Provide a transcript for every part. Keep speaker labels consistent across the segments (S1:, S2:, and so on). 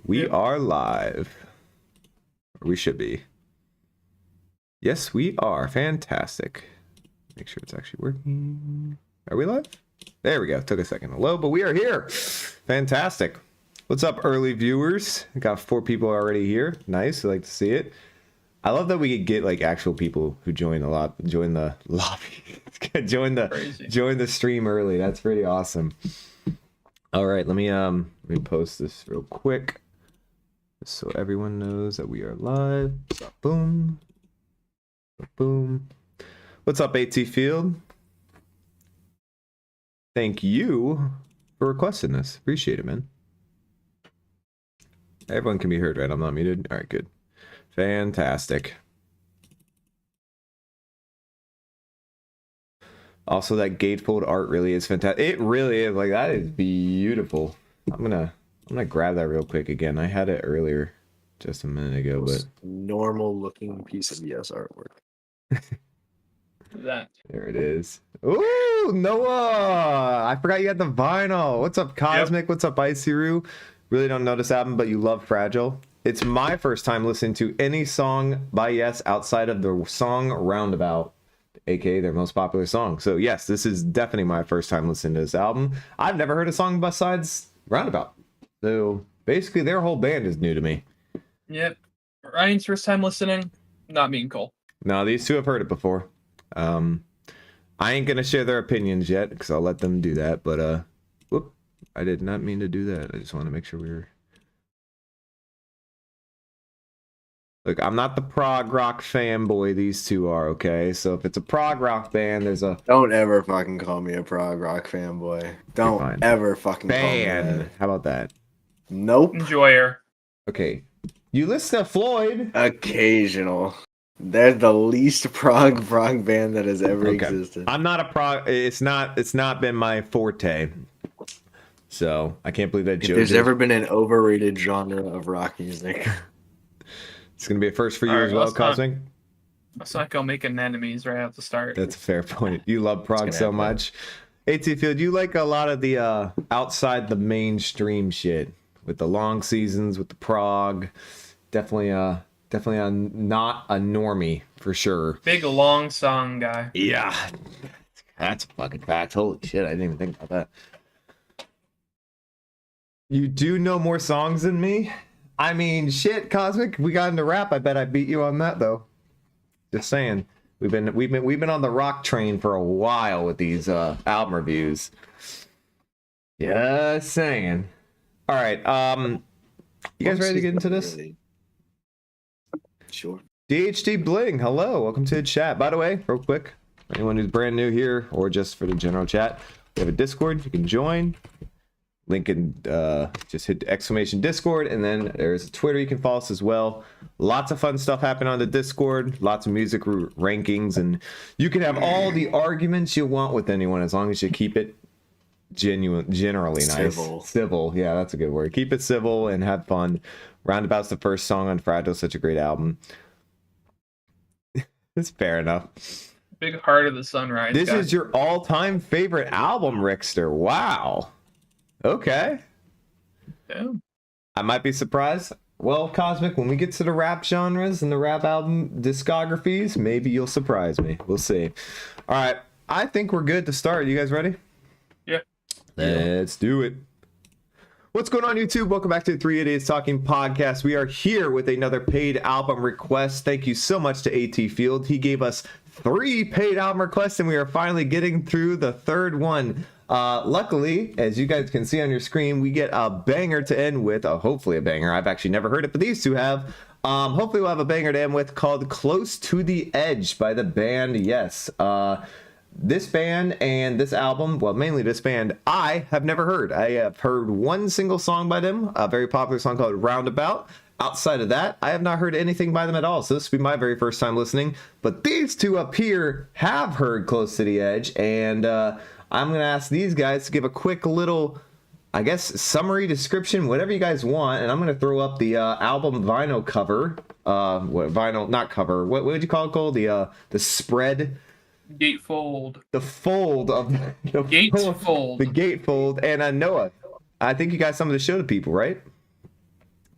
S1: We are live. We should be. Yes, we are. Fantastic. Make sure it's actually working. Are we live? There we go. Took a second. Hello, but we are here. Fantastic. What's up, early viewers? Got 4 people already here. Nice. I like to see it. I love that we could get like actual people who join the lobby, join the stream early. That's pretty awesome. All right, let me post this real quick so everyone knows that we are live. Boom. Boom. What's up, AT Field? Thank you for requesting this. Appreciate it, man. Everyone can be heard, right? I'm not muted. All right, good. Fantastic. Also, that gatefold art really is fantastic. It really is. Like, that is beautiful. I'm gonna grab that real quick again. I had it earlier, just a minute ago, but
S2: normal looking piece of ES artwork.
S3: That.
S1: There it is. Ooh, Noah! I forgot you had the vinyl. What's up, Cosmic? Yep. What's up, Icyru? Really don't know this album, but you love Fragile. It's my first time listening to any song by Yes outside of the song Roundabout, aka their most popular song. So yes, this is definitely my first time listening to this album. I've never heard a song besides Roundabout. So basically their whole band is new to me.
S3: Yep. Ryan's first time listening, not me and Cole.
S1: No, these two have heard it before. I ain't gonna share their opinions yet because I'll let them do that, but whoop, I did not mean to do that. I just want to make sure we were. Look, I'm not the prog rock fanboy these two are, okay? So if it's a prog rock band, there's a...
S2: Don't ever fucking call me a prog rock fanboy. Don't ever fucking call me that.
S1: How about that?
S2: Nope.
S3: Enjoyer.
S1: Okay. You listen to Floyd.
S2: Occasional. They're the least prog band that has ever existed.
S1: I'm not a prog... It's not been my forte. So I can't believe that
S2: Joe There's ever been an overrated genre of rock music...
S1: It's going to be a first for you as well, Cosmic.
S3: Let's not go making enemies right at the start.
S1: That's a fair point. You love prog so much. AT Field, you like a lot of the outside the mainstream shit with the long seasons, with the prog. Definitely not a normie for sure.
S3: Big long song guy.
S1: Yeah, that's a fucking fact. Holy shit, I didn't even think about that. You do know more songs than me? I mean, shit, Cosmic. We got into rap. I bet I beat you on that, though. Just saying. We've been on the rock train for a while with these album reviews. Just saying. All right. You guys ready to get into this?
S2: Sure.
S1: DHD Bling. Hello. Welcome to the chat. By the way, real quick, for anyone who's brand new here or just for the general chat, we have a Discord. You can join. Link in, just hit exclamation Discord, and then there's a Twitter you can follow us as well. Lots of fun stuff happening on the Discord, lots of music rankings, and you can have all the arguments you want with anyone as long as you keep it generally nice. Civil, yeah, that's a good word. Keep it civil and have fun. Roundabout's the first song on Fragile, such a great album. It's fair enough.
S3: Big Heart of the Sunrise.
S1: This is your all-time favorite album, Rickster. Wow. Okay.
S3: Yeah.
S1: I might be surprised. Well, Cosmic, when we get to the rap genres and the rap album discographies, maybe you'll surprise me. We'll see. All right. I think we're good to start. You guys ready?
S3: Yeah.
S1: Let's do it. What's going on, YouTube? Welcome back to the 3 Idiots Talking podcast. We are here with another paid album request. Thank you so much to AT Field. He gave us 3 paid album requests, and we are finally getting through the third one. Luckily, as you guys can see on your screen, we get a banger to end with, hopefully a banger. I've actually never heard it, but these two have. Hopefully we'll have a banger to end with called Close to the Edge by the band Yes. This band and this album, well, mainly this band, I have never heard. I have heard one single song by them, a very popular song called Roundabout. Outside of that, I have not heard anything by them at all, so this will be my very first time listening. But these two up here have heard Close to the Edge, and I'm going to ask these guys to give a quick little, I guess, summary description, whatever you guys want, and I'm going to throw up the album vinyl cover. Vinyl, not cover. What would you call it, Cole? The spread.
S3: Gatefold.
S1: The fold of the
S3: gatefold.
S1: The gatefold. And Noah, I think you got some of the show to people, right?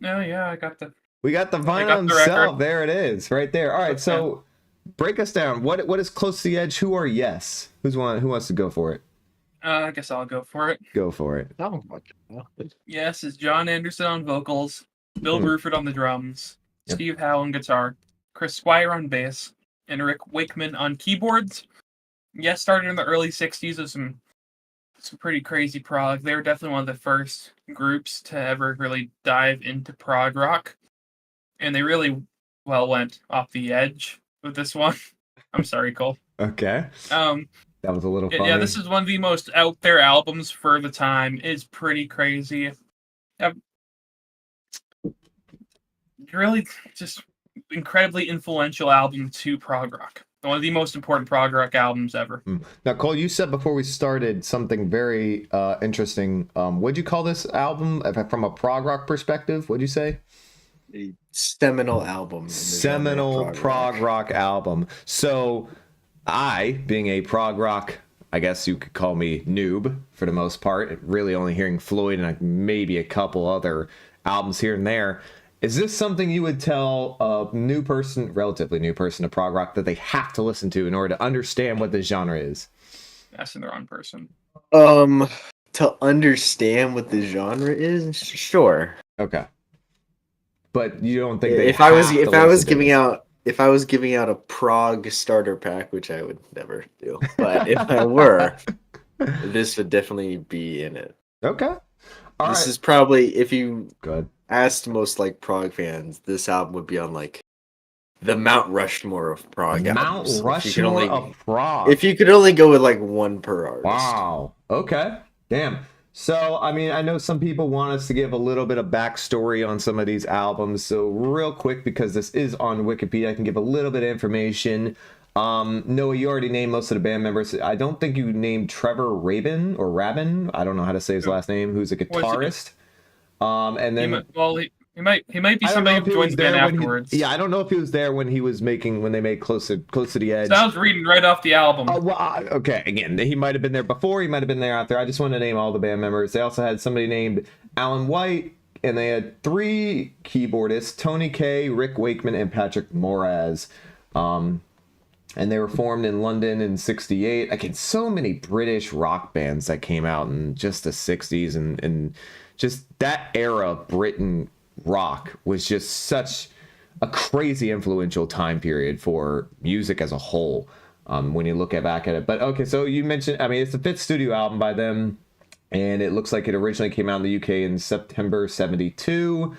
S3: No, yeah, I got the
S1: We got the
S3: I
S1: vinyl
S3: got the
S1: himself.
S3: record.
S1: There it is, right there. All right, so break us down. What is Close to the Edge? Who are Yes? Who wants to go for it?
S3: I guess I'll go for it.
S1: Go for it.
S2: Oh,
S3: Yes, it's John Anderson on vocals, Bill
S1: Hmm.
S3: Bruford on the drums,
S1: Yep.
S3: Steve Howe on guitar, Chris Squire on bass, and Rick Wakeman on keyboards. Yes, started in the early '60s with some pretty crazy prog. They were definitely one of the first groups to ever really dive into prog rock, and they really went off the edge with this one. I'm sorry, Cole.
S1: Okay. That was a little funny.
S3: Yeah, this is one of the most out there albums for the time. It's pretty crazy. Really, just incredibly influential album to prog rock. One of the most important prog rock albums ever.
S1: Now, Cole, you said before we started something very interesting. What'd you call this album from a prog rock perspective? What'd you say?
S2: a seminal album.
S1: Seminal prog rock album. So I, being a prog rock, I guess you could call me noob for the most part, really only hearing Floyd and maybe a couple other albums here and there. Is this something you would tell a new person, relatively new person to prog rock, that they have to listen to in order to understand what the genre is?
S3: Asking the wrong person.
S2: To understand what the genre is, sure.
S1: Okay. But you don't think
S2: If I was giving out a prog starter pack, which I would never do, but if I were, this would definitely be in it.
S1: Okay.
S2: This is probably, if you
S1: Good.
S2: asked most like prog fans, this album would be on like the Mount Rushmore of prog albums.
S1: Mount Rushmore of prog.
S2: If you could only go with like one per artist.
S1: Wow. Okay. Damn. So, I mean, I know some people want us to give a little bit of backstory on some of these albums. So, real quick, because this is on Wikipedia, I can give a little bit of information. Noah, you already named most of the band members. I don't think you named Trevor Rabin. I don't know how to say his last name, who's a guitarist. And then
S3: he might be somebody who joined the band afterwards.
S1: I don't know if he was there when they made Close to the Edge.
S3: So I was reading right off the album.
S1: Okay, again, he might have been there before, he might have been there after. I just want to name all the band members. They also had somebody named Alan White, and they had 3 keyboardists, Tony Kaye, Rick Wakeman, and Patrick Moraz. And they were formed in London in '68. Again, so many British rock bands that came out in just the '60s, and just that era of Britain rock was just such a crazy influential time period for music as a whole, when you look back at it. But okay, so you mentioned, I mean, it's the 5th studio album by them, and it looks like it originally came out in the UK in September '72.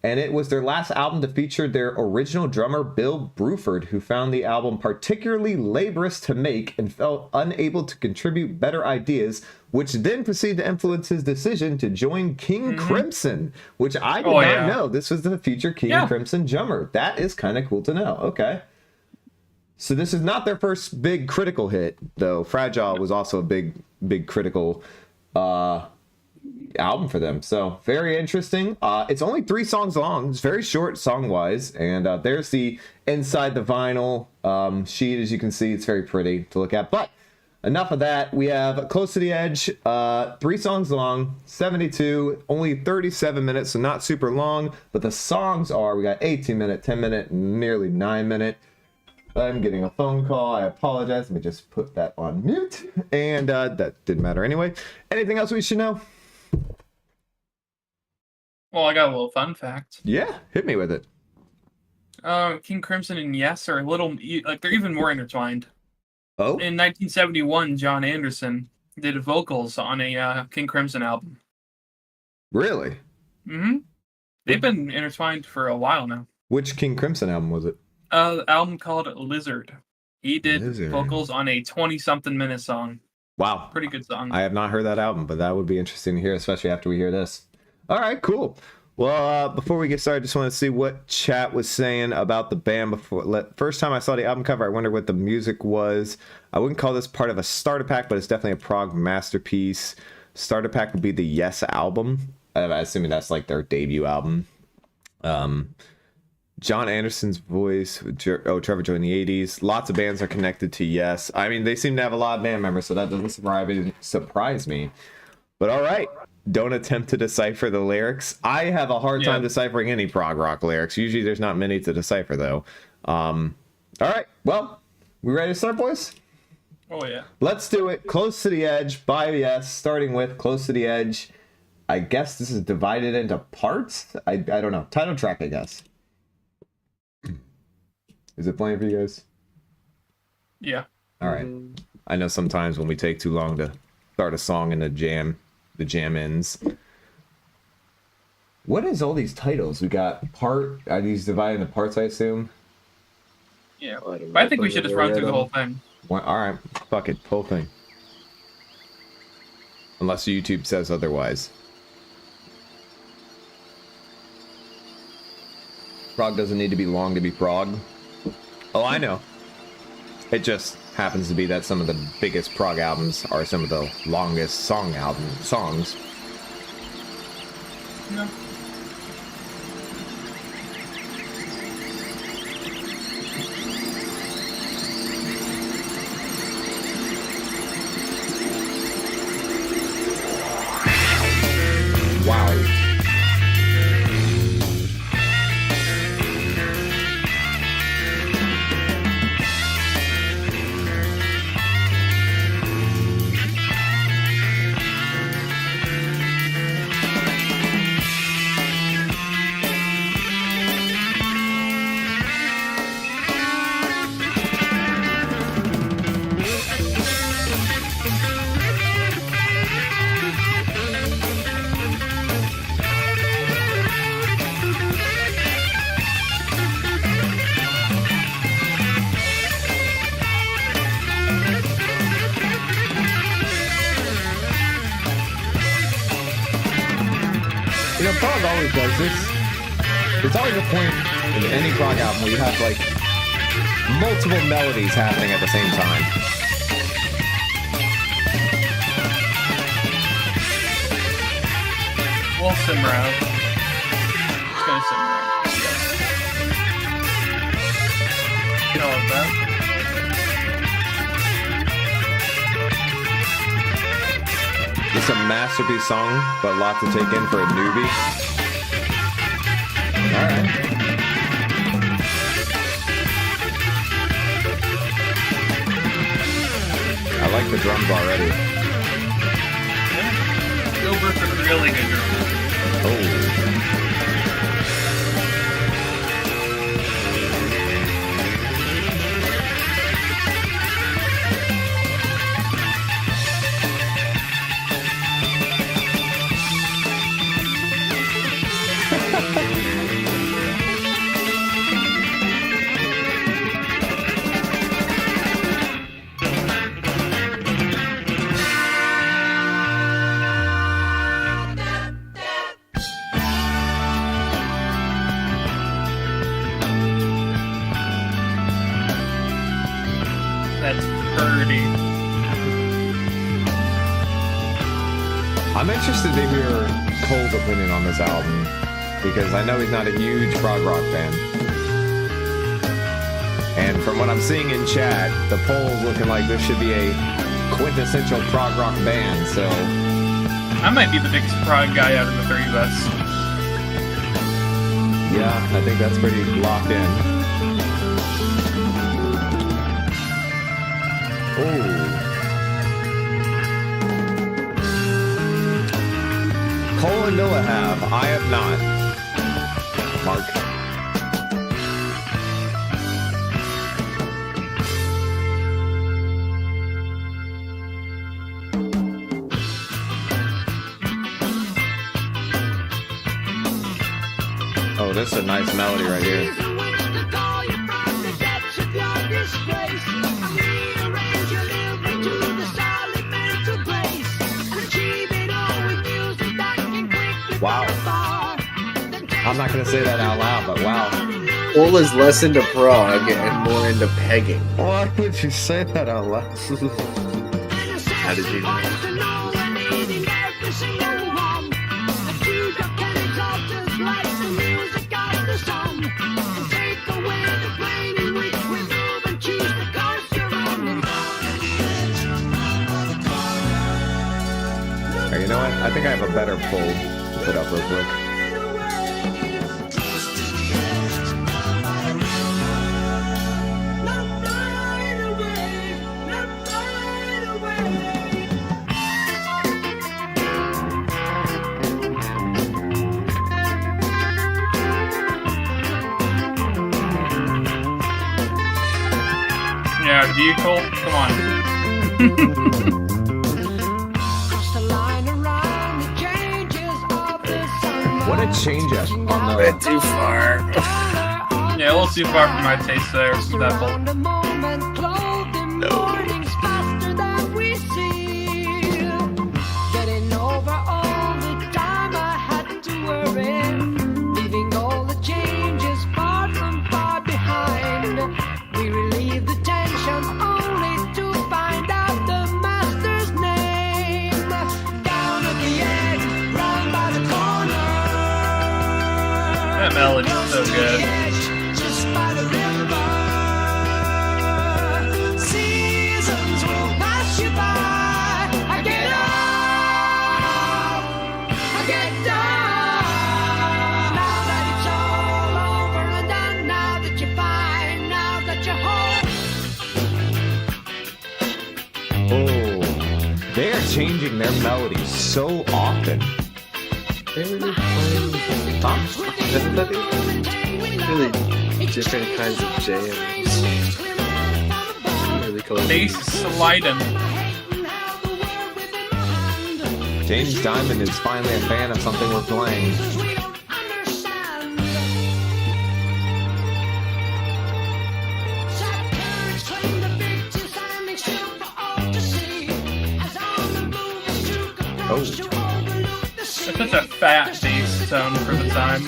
S1: And it was their last album to feature their original drummer, Bill Bruford, who found the album particularly laborious to make and felt unable to contribute better ideas, which then proceeded to influence his decision to join King Crimson, which I did not know. This was the future King Crimson drummer. That is kind of cool to know. Okay. So this is not their first big critical hit, though. Fragile was also a big critical album for them, so very interesting. It's only 3 songs long. It's very short song wise, and there's the inside the vinyl sheet. As you can see, it's very pretty to look at. But enough of that. We have Close to the Edge, 3 songs long, 72, only 37 minutes, so not super long, but the songs are, we got 18-minute, 10-minute, nearly 9-minute. I'm getting a phone call. I apologize. Let me just put that on mute, and that didn't matter anyway. Anything else we should know?
S3: Well, I got a little fun fact.
S1: Yeah, hit me with it.
S3: King Crimson and Yes are a little, like, they're even more intertwined.
S1: Oh?
S3: In 1971, John Anderson did vocals on a King Crimson album.
S1: Really?
S3: Mm-hmm. They've been intertwined for a while now.
S1: Which King Crimson album was it?
S3: The album called Lizard. He did
S1: Lizard.
S3: vocals on a 20-something minute song.
S1: Wow.
S3: Pretty good song.
S1: I have not heard that album, but that would be interesting to hear, especially after we hear this. All right, cool. Well, before we get started, I just want to see what chat was saying about the band before. First time I saw the album cover, I wondered what the music was. I wouldn't call this part of a starter pack, but it's definitely a prog masterpiece. Starter pack would be the Yes album. I'm assuming that's like their debut album. John Anderson's voice. Trevor joined in the 80s. Lots of bands are connected to Yes. I mean, they seem to have a lot of band members, so that doesn't surprise me. But all right. don't attempt to decipher the lyrics. I have a hard time deciphering any prog rock lyrics. Usually there's not many to decipher, though. All right, well, we ready to start, boys?
S3: Oh, yeah.
S1: Let's do it. Close to the Edge by yes, starting with Close to the Edge. I guess this is divided into parts? I don't know. Title track, I guess. Is it playing for you guys?
S3: Yeah.
S1: All right. I know sometimes when we take too long to start a song in the jam ends. What is all these titles? We got part. Are these divided into parts, I assume?
S3: Yeah. But I think we should just run through the whole thing.
S1: All right. Fuck it. Whole thing. Unless YouTube says otherwise. Prog doesn't need to be long to be prog. Oh, I know. It just happens to be that some of the biggest prog albums are some of the longest songs.
S3: No.
S1: Wow. You know, prog always does this. There's always a point in any prog album where you have, like, multiple melodies happening at the same time.
S3: We'll simmer out. It's gonna simmer out. You know what that?
S1: It's a masterpiece song, but a lot to take in for a newbie. Alright. I like the drums already.
S3: Gilbert's a really good drummer.
S1: Oh.
S3: That's pretty.
S1: I'm interested to hear Cole's opinion on this album, because I know he's not a huge prog rock fan. And from what I'm seeing in chat, the poll's looking like this should be a quintessential prog rock band, so...
S3: I might be the biggest prog guy out of the three of us.
S1: Yeah, I think that's pretty locked in. Oh. Cole and Noah have. I have not. Mark. Oh, this is a nice melody right here. Wow. I'm not going to say that out loud, but wow.
S2: Cole is less into prog and more into pegging.
S1: Why would you say that out loud?
S2: How did you know?
S1: You know what? I think I have a better pull. Look it up real quick.
S3: Yeah, vehicle. Come on.
S1: What a change up on
S2: A
S1: the.
S2: bit too far.
S3: Yeah, a little too far for my taste there. That pull. That melody's so good.
S1: Oh, they are changing their melodies so often.
S2: Really different kinds of jams. Really cool.
S3: Bass sliding.
S1: James Diamond is finally a fan of something we're playing. Oh,
S3: That's such a fat bass tone for the time.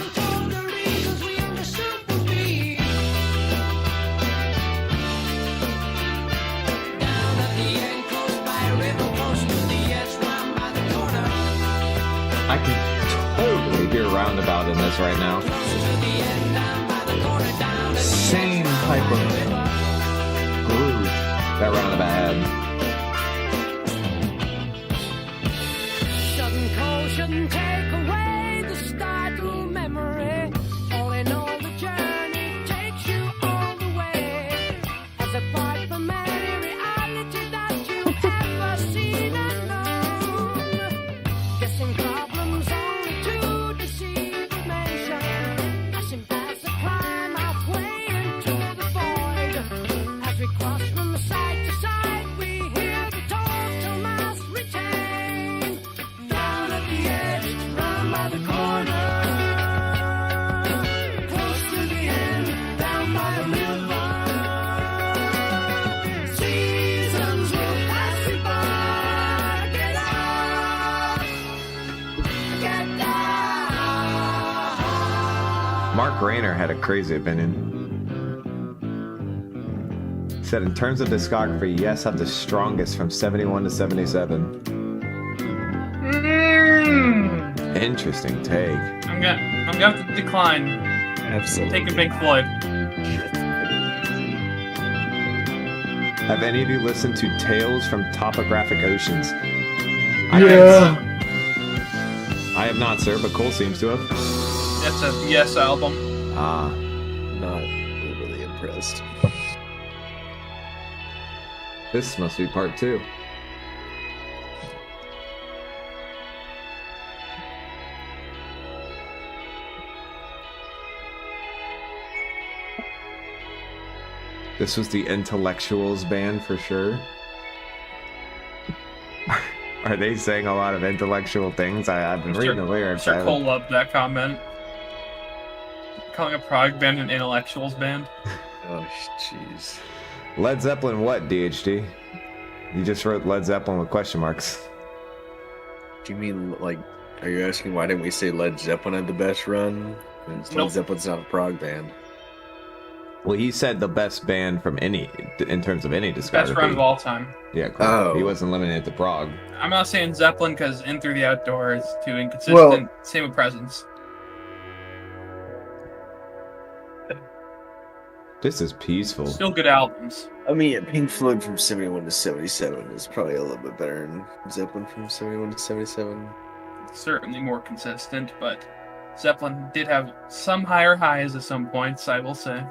S1: I can totally hear roundabout in this right now. Same type of groove that roundabout had.
S4: Sudden cold shouldn't take away the startle memory. All in all, the journey takes you all the way. As apart from any reality that you've ever seen and known. Guessing problems only to deceive the nation. Passing past the climb halfway into the void. As we cross from side to side, we hear the total mass retain. Down at the edge, round by the corner. Close to the end, down by the river. Seasons will pass you by. Get up, get down.
S1: Mark Rayner had a crazy opinion. He said, in terms of discography, Yes have the strongest from 71 to 77. Interesting take.
S3: I'm gonna have to decline.
S2: Absolutely.
S3: Taking Pink Floyd.
S1: Have any of you listened to Tales from Topographic Oceans? I have not, sir, but Cole seems to have.
S3: That's a Yes album.
S1: Ah,
S2: Not really impressed.
S1: this must be part 2. This was the Intellectuals band for sure. Are they saying a lot of intellectual things? I've been reading the lyrics.
S3: Sure, Cole loved that comment. Calling a prog band an intellectuals band.
S2: Oh, jeez.
S1: Led Zeppelin what, DHD? You just wrote Led Zeppelin with question marks.
S2: Do you mean, like, are you asking why didn't we say Led Zeppelin had the best run?
S3: Nope.
S2: Led Zeppelin's not a prog band.
S1: Well, he said the best band from any, in terms of any discography.
S3: Best run of all time.
S1: Yeah, cool.
S2: Oh.
S1: He wasn't limited to prog.
S3: I'm not saying Zeppelin because In Through the Outdoors too inconsistent.
S2: Well-
S3: Same with Presence.
S1: This is peaceful.
S3: Still good albums.
S2: I mean, Pink Floyd from 71 to 77 is probably a little bit better than Zeppelin from 71 to 77.
S3: certainly more consistent, but Zeppelin did have some higher highs at some points, I will say.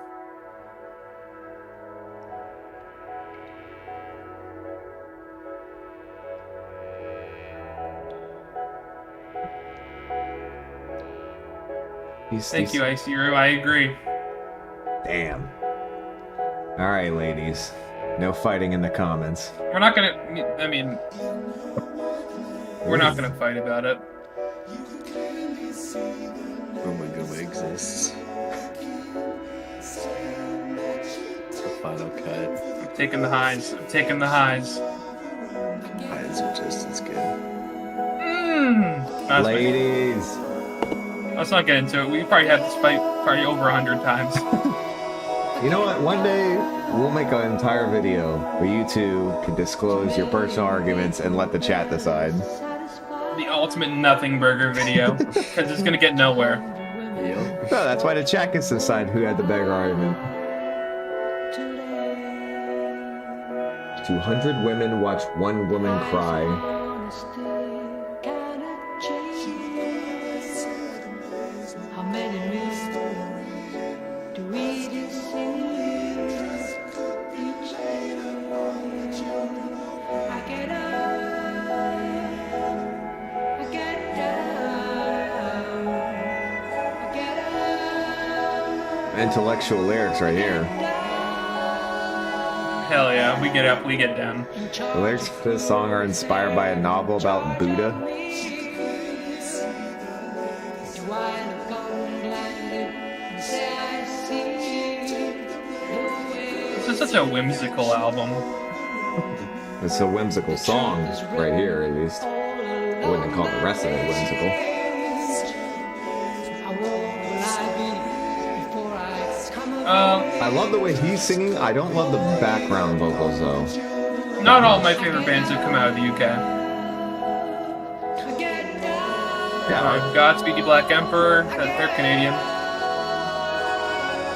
S3: Thank you, Icey-Roo. I agree.
S1: Damn. All right, ladies. No fighting in the comments.
S3: We're not gonna. I mean, we're not gonna fight about it.
S2: Guma exists. The final cut.
S3: I'm taking the highs. I'm taking the highs.
S2: Highs are just as good.
S1: Ladies.
S3: Let's not get into it. We probably had this fight probably over 100 times.
S1: You know what? One day we'll make an entire video where you two can disclose your personal arguments and let the chat decide.
S3: The ultimate nothing burger video, because it's gonna get nowhere.
S2: Yep.
S1: No, that's why the chat gets to decide who had the better argument. 200 women watch one woman cry. Intellectual lyrics right here.
S3: Hell yeah, we get up, we get down.
S1: The lyrics for this song are inspired by a novel about Buddha.
S3: This is such a whimsical album.
S1: It's a whimsical song right here, at least. I wouldn't call the rest of it whimsical. I love the way he's singing. I don't love the background vocals though.
S3: Not all my favorite bands have come out of the UK.
S1: Yeah,
S3: Godspeed You Black Emperor, they're Canadian.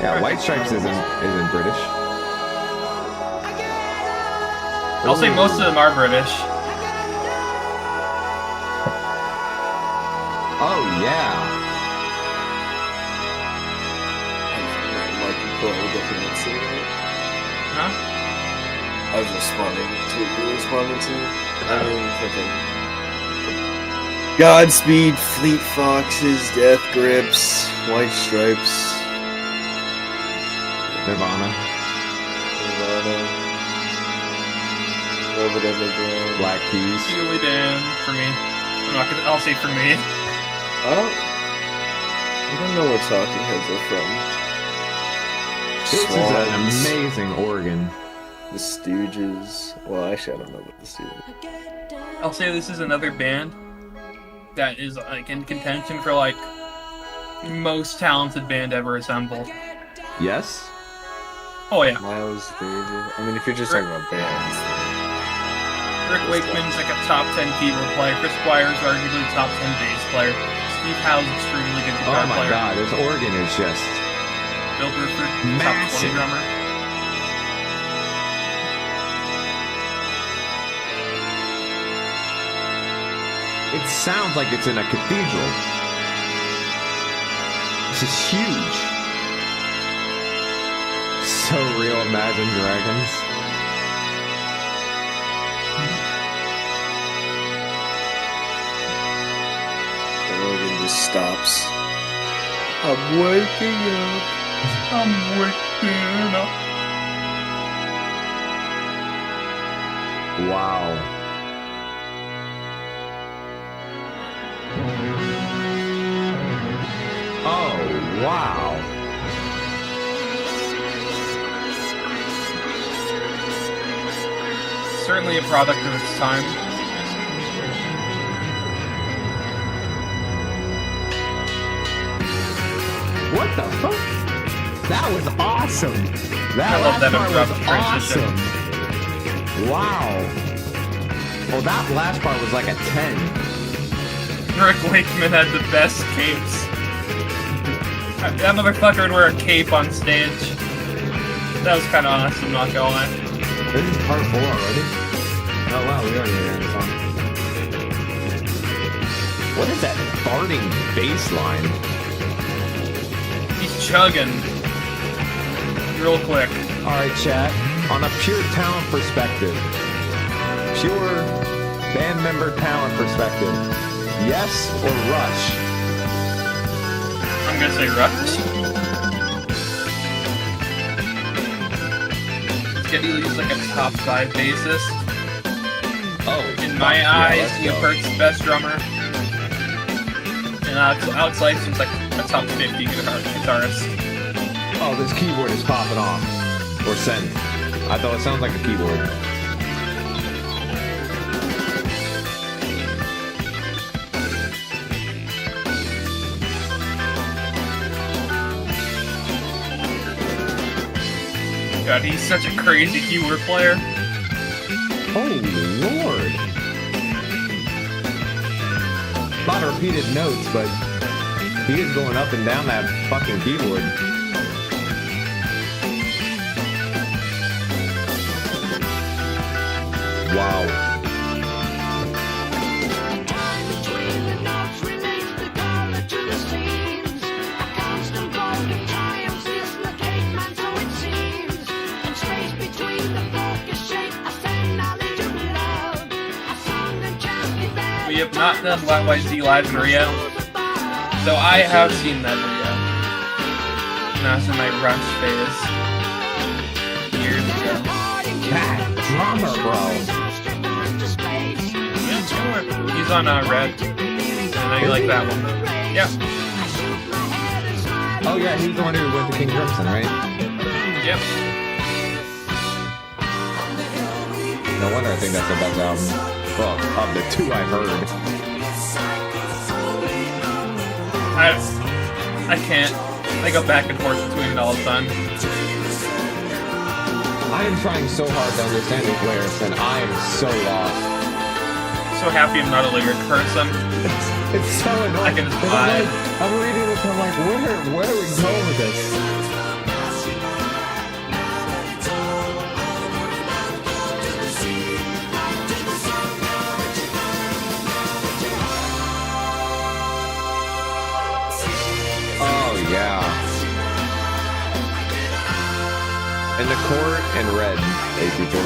S1: yeah. White Stripes isn't British.
S3: I'll say most of them are British.
S1: Oh yeah.
S3: Huh?
S2: I was responding to what you were responding to. I mean, fucking Godspeed, Fleet Foxes, Death Grips, White Stripes,
S1: Nirvana.
S2: Velvet Underground.
S1: Black Keys.
S3: Steely Dan for me. I'll say for me.
S2: I don't know where Talking Heads are from.
S1: This is an
S2: Swans,
S1: amazing organ.
S2: The Stooges. Well, actually, I don't know about the Stooges.
S3: I'll say this is another band that is like in contention for like most talented band ever assembled.
S1: Yes.
S3: Oh yeah.
S2: Miles Davis. I mean, if you're just talking about bands.
S3: Rick Wakeman's like a top 10 keyboard player. Chris Squire's arguably top 10 bass player. Steve Howe's extremely good guitar
S1: Oh my
S3: player.
S1: god, this organ is just
S3: Bill Bruford, top 20
S1: massive.
S3: drummer.
S1: It sounds like it's in a cathedral. This is huge. So real, Imagine Dragons.
S2: The organ just stops. I'm waking up.
S3: I'm waking up.
S1: Wow. Oh, wow.
S3: Certainly a product of its time.
S1: What the fuck? That was awesome. That
S3: I love that
S1: last part
S3: abrupt
S1: was
S3: transition.
S1: awesome. Wow. Well, that last part was like a 10.
S3: Rick Wakeman had the best capes. That motherfucker would wear a cape on stage. That was kind of awesome, not gonna lie.
S1: This is part 4 already? Oh wow, we already ran the song. What is that farting bass line?
S3: He's chugging. Real quick.
S1: All right, chat. On a pure talent perspective, pure band member talent perspective, Yes or Rush?
S3: I'm gonna say Rush. Getty Lee's like a top 5 bassist.
S1: Oh,
S3: In my eyes, Neopert's the best drummer. And Alex Lifeson's like a top 50 guitarist.
S1: Oh, this keyboard is popping off. Or send. I thought it sounds like a keyboard.
S3: God, he's such a crazy keyboard player.
S1: Holy Lord. A lot of repeated notes, but he is going up and down that fucking keyboard. Wow.
S4: Time between the notes relates the color to the scenes. A constant vogue of triumphs dislocate man, so it seems. And space between the focus shape, I send knowledge of love. A song and chant develop.
S3: We have not done YYZ live in Rio, so I have seen that video. And I was in my Rush phase years ago.
S1: That drummer, bro.
S3: Yeah, sure. He's on Red. I know you like that one. Yeah.
S1: Oh yeah, he's the one who went to King Crimson, right?
S3: Yep.
S1: No wonder I think that's the best album. Well, of the two I've heard.
S3: I can't. I go back and forth between it all the time.
S1: I am trying so hard to understand these lyrics, and I am so lost.
S3: So happy I'm not a lyric person.
S1: It's so annoying.
S3: I can just
S1: 'Cause
S3: vibe.
S1: I'm reading this, and I'm like, where are we going with this? Oh yeah. In the court and red, people.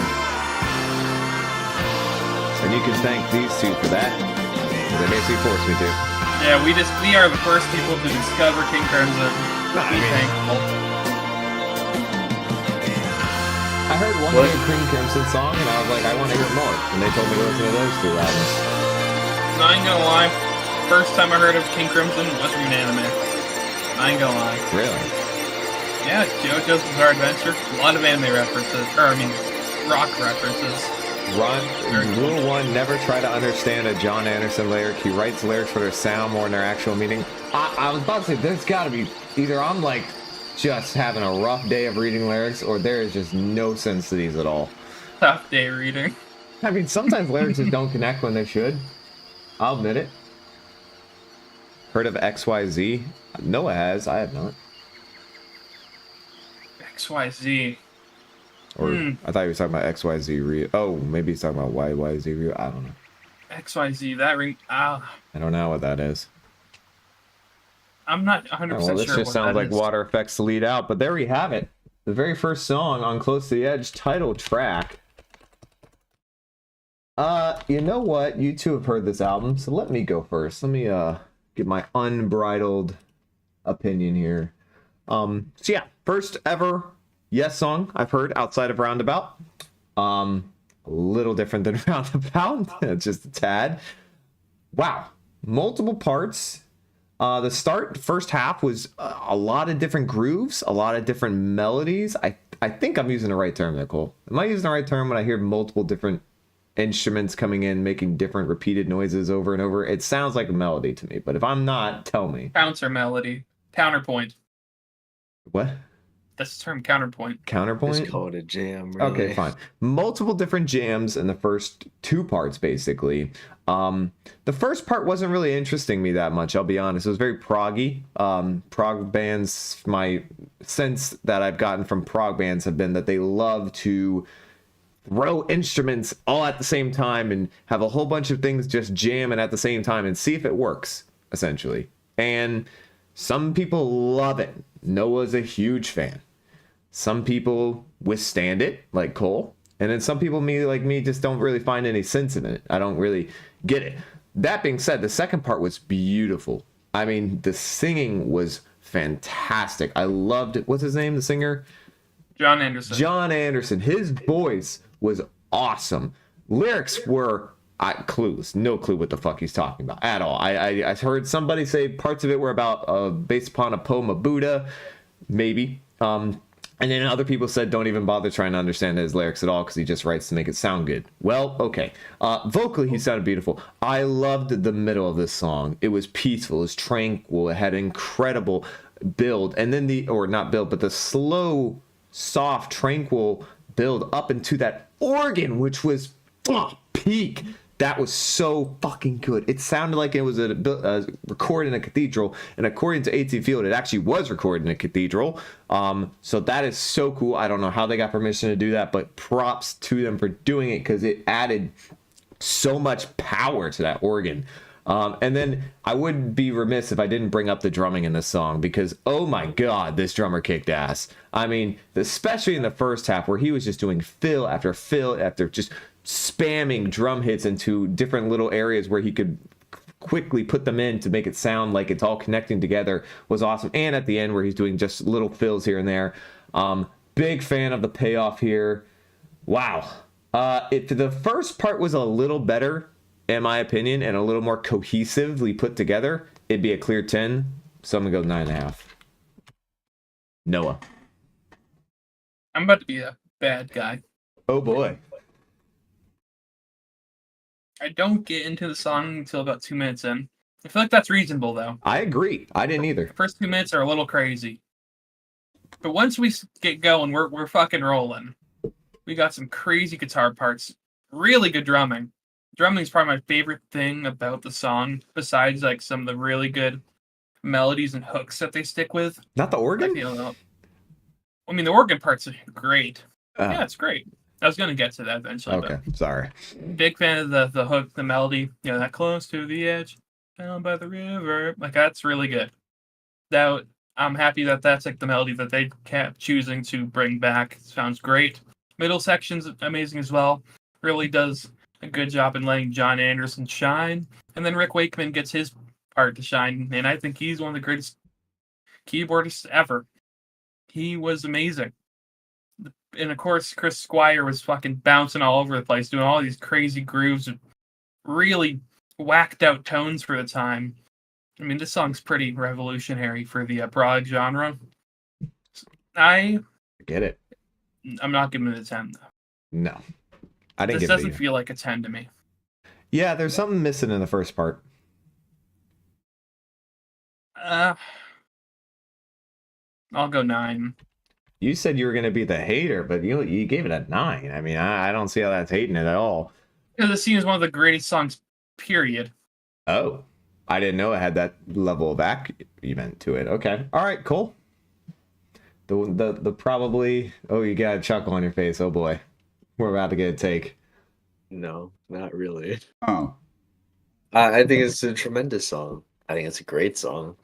S1: And you can thank these two for that. They basically forced me to.
S3: Yeah, we are the first people to discover King Crimson.
S1: I
S3: Be
S1: mean-
S3: thankful.
S1: I heard one
S2: What?
S1: new King Crimson song and I was like, I want to hear more. And they told me to listen to those two albums.
S3: I ain't gonna lie. First time I heard of King Crimson was from an anime. I ain't gonna lie.
S1: Really?
S3: Yeah, JoJo's Bizarre Adventure. A lot of anime references. Rock references.
S1: Rule 1, never try to understand a John Anderson lyric. He writes lyrics for their sound more than their actual meaning. I was about to say, there's got to be, either I'm like just having a rough day of reading lyrics, or there is just no sense to these at all.
S3: Tough day reading.
S1: I mean, sometimes lyrics just don't connect when they should. I'll admit it. Heard of XYZ? Noah has, I have not.
S3: XYZ.
S1: Or I thought he was talking about XYZ Rio. Oh, maybe he's talking about YYZ Rio. I don't know.
S3: XYZ, that ring.
S1: I don't know what that is.
S3: I'm not 100%
S1: Oh, well, this
S3: sure
S1: just
S3: what
S1: sounds
S3: that
S1: like
S3: is.
S1: Water Effects to lead out, but there we have it. The very first song on Close to the Edge, title track. You know what? You two have heard this album, so let me go first. Let me give my unbridled opinion here. So yeah, first ever Yes song I've heard outside of Roundabout. A little different than Roundabout, just a tad. Wow, multiple parts. The first half was a lot of different grooves, a lot of different melodies. I think I'm using the right term, Nicole. Am I using the right term when I hear multiple different instruments coming in, making different repeated noises over and over? It sounds like a melody to me, but if I'm not, tell me.
S3: Counter melody. Counterpoint.
S1: What?
S3: That's the term, counterpoint.
S1: Counterpoint?
S2: Just call it a jam. Really.
S1: Okay, fine. Multiple different jams in the first two parts, basically. The first part wasn't really interesting me that much, I'll be honest. It was very proggy. Prog bands, my sense that I've gotten from prog bands have been that they love to throw instruments all at the same time and have a whole bunch of things just jamming at the same time and see if it works, essentially. And some people love it. Noah's a huge fan. Some people withstand it, like Cole. And then some people, like me, just don't really find any sense in it. I don't really get it. That being said, the second part was beautiful. I mean, the singing was fantastic. I loved it. What's his name, the singer?
S3: John Anderson.
S1: John Anderson. His voice was awesome. Lyrics were clueless. No clue what the fuck he's talking about at all. I heard somebody say parts of it were about based upon a poem of Buddha, maybe. And then other people said don't even bother trying to understand his lyrics at all because he just writes to make it sound good. Well, okay. Vocally, he sounded beautiful. I loved the middle of this song. It was peaceful. It was tranquil. It had incredible build. And then the slow, soft, tranquil build up into that organ, which was peak. That was so fucking good. It sounded like it was recorded in a cathedral, and according to AT Field, it actually was recorded in a cathedral. So that is so cool. I don't know how they got permission to do that, but props to them for doing it because it added so much power to that organ. And then I would be remiss if I didn't bring up the drumming in this song because, oh my God, this drummer kicked ass. I mean, especially in the first half where he was just doing fill after just spamming drum hits into different little areas where he could quickly put them in to make it sound like it's all connecting together was awesome. And at the end where he's doing just little fills here and there. Big fan of the payoff here. Wow. If the first part was a little better, in my opinion, and a little more cohesively put together, it'd be a clear 10. So I'm gonna go 9.5. Noah.
S3: I'm about to be a bad guy.
S1: Oh boy.
S3: I don't get into the song until about 2 minutes in. I feel like that's reasonable, though.
S1: I agree. I didn't either.
S3: The first 2 minutes are a little crazy. But once we get going, we're fucking rolling. We got some crazy guitar parts. Really good drumming. Drumming is probably my favorite thing about the song, besides like some of the really good melodies and hooks that they stick with.
S1: Not the organ?
S3: I mean, the organ part's great. Yeah, it's great. I was going to get to that eventually.
S1: Okay, sorry.
S3: Big fan of the hook, the melody. You know, that close to the edge, down by the river. Like, that's really good. I'm happy that that's like the melody that they kept choosing to bring back. Sounds great. Middle section's amazing as well. Really does a good job in letting John Anderson shine. And then Rick Wakeman gets his part to shine. And I think he's one of the greatest keyboardists ever. He was amazing. And of course, Chris Squire was fucking bouncing all over the place, doing all these crazy grooves, really whacked out tones for the time. I mean, this song's pretty revolutionary for the prog genre. I
S1: get it.
S3: I'm not giving it a 10, though.
S1: No. I didn't
S3: this
S1: get it.
S3: This doesn't feel like a 10 to me.
S1: Yeah, there's something missing in the first part.
S3: I'll go 9.
S1: You said you were going to be the hater, but you gave it a 9. I mean, I don't see how that's hating it at all.
S3: Because the scene is one of the greatest songs, period.
S1: Oh, I didn't know it had that level of argument to it. Okay. All right, cool. The probably... Oh, you got a chuckle on your face. Oh, boy. We're about to get a take.
S2: No, not really.
S1: Oh.
S2: I think it's a tremendous song. I think it's a great song.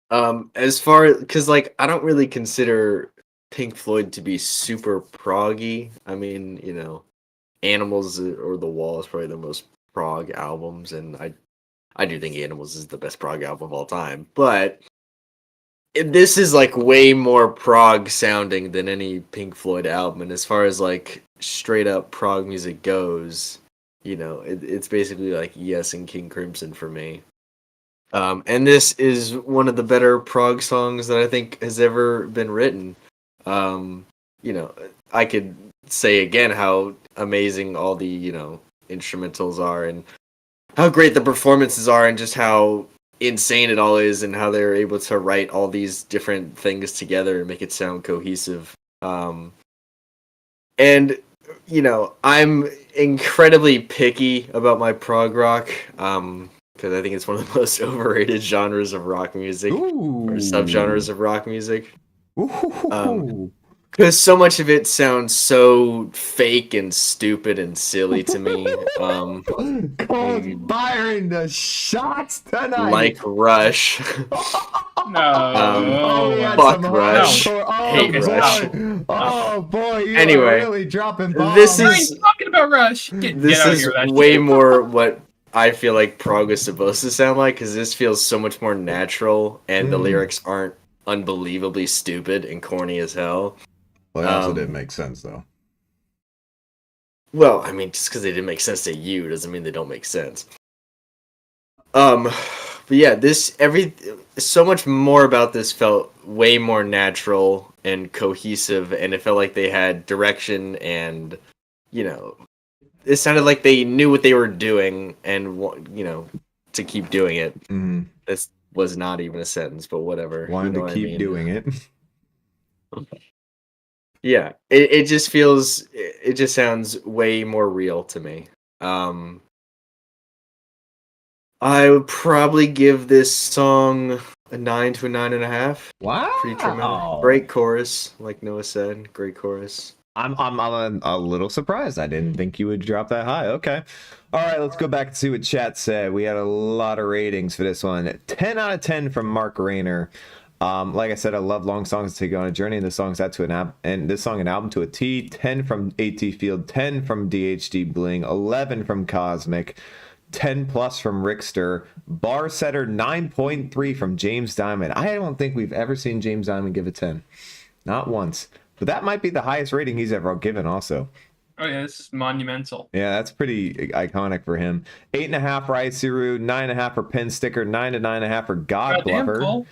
S2: As far... Because, like, I don't really consider Pink Floyd to be super proggy. I mean, you know, Animals or The Wall is probably the most prog albums, and I do think Animals is the best prog album of all time. But this is like way more prog sounding than any Pink Floyd album, and as far as like straight up prog music goes, you know, it's basically like Yes and King Crimson for me. And this is one of the better prog songs that I think has ever been written. You know, I could say again how amazing all the, you know, instrumentals are and how great the performances are and just how insane it all is and how they're able to write all these different things together and make it sound cohesive. And, you know, I'm incredibly picky about my prog rock, because I think it's one of the most overrated genres of rock music.
S1: Ooh.
S2: Or subgenres of rock music. Because so much of it sounds so fake and stupid and silly to me.
S1: Cole's firing the shots tonight.
S2: Like Rush.
S3: No.
S1: we had
S2: fuck
S1: some
S2: Rush.
S1: hardcore-
S2: Hate
S3: Rush.
S1: Oh boy, you
S2: Anyway,
S1: are really dropping bombs.
S2: this
S3: Why are
S2: is-
S3: you talking about Rush? Get
S2: This
S3: out of
S2: is
S3: here. That
S2: way
S3: shit.
S2: more what I feel like prog is supposed to sound like, because this feels so much more natural, and the lyrics aren't unbelievably stupid and corny as hell.
S1: Well, it also didn't make sense though.
S2: Well, I mean, just because they didn't make sense to you doesn't mean they don't make sense. But yeah, so much more about this felt way more natural and cohesive, and it felt like they had direction, and it sounded like they knew what they were doing, and to keep doing it. This was not even a sentence, but whatever.
S1: Wanted to keep doing it.
S2: Yeah, it just feels, it just sounds way more real to me. I would probably give this song a 9 to a 9.5.
S1: Wow.
S2: Pretty tremendous. Great chorus, like Noah said. Great chorus.
S1: I'm a little surprised. I didn't think you would drop that high. Okay. All right, let's go back and see what chat said. We had a lot of ratings for this one. 10 out of 10 from Mark Rayner. Like I said, I love long songs to take you on a journey, and this song's that to this song an album to a T. 10 from AT Field, 10 from DHD Bling, 11 from Cosmic, 10 plus from Rickster, bar setter 9.3 from James Diamond. I don't think we've ever seen James Diamond give a 10, not once. But that might be the highest rating he's ever given also.
S3: Oh yeah, this is monumental.
S1: Yeah, that's pretty iconic for him. 8.5 for Isuru, 9.5 for Pen Sticker, 9 to 9.5 for God
S3: Goddamn,
S1: Bluffer.
S3: Cole.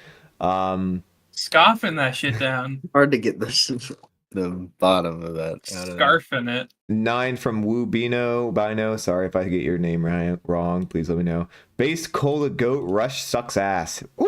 S3: Scoffing that shit down.
S2: Hard to get the bottom of that out of there.
S3: Scarfing it.
S1: 9 from Wu Bino. Sorry if I get your name wrong. Please let me know. Base Cola Goat Rush sucks ass. Woo!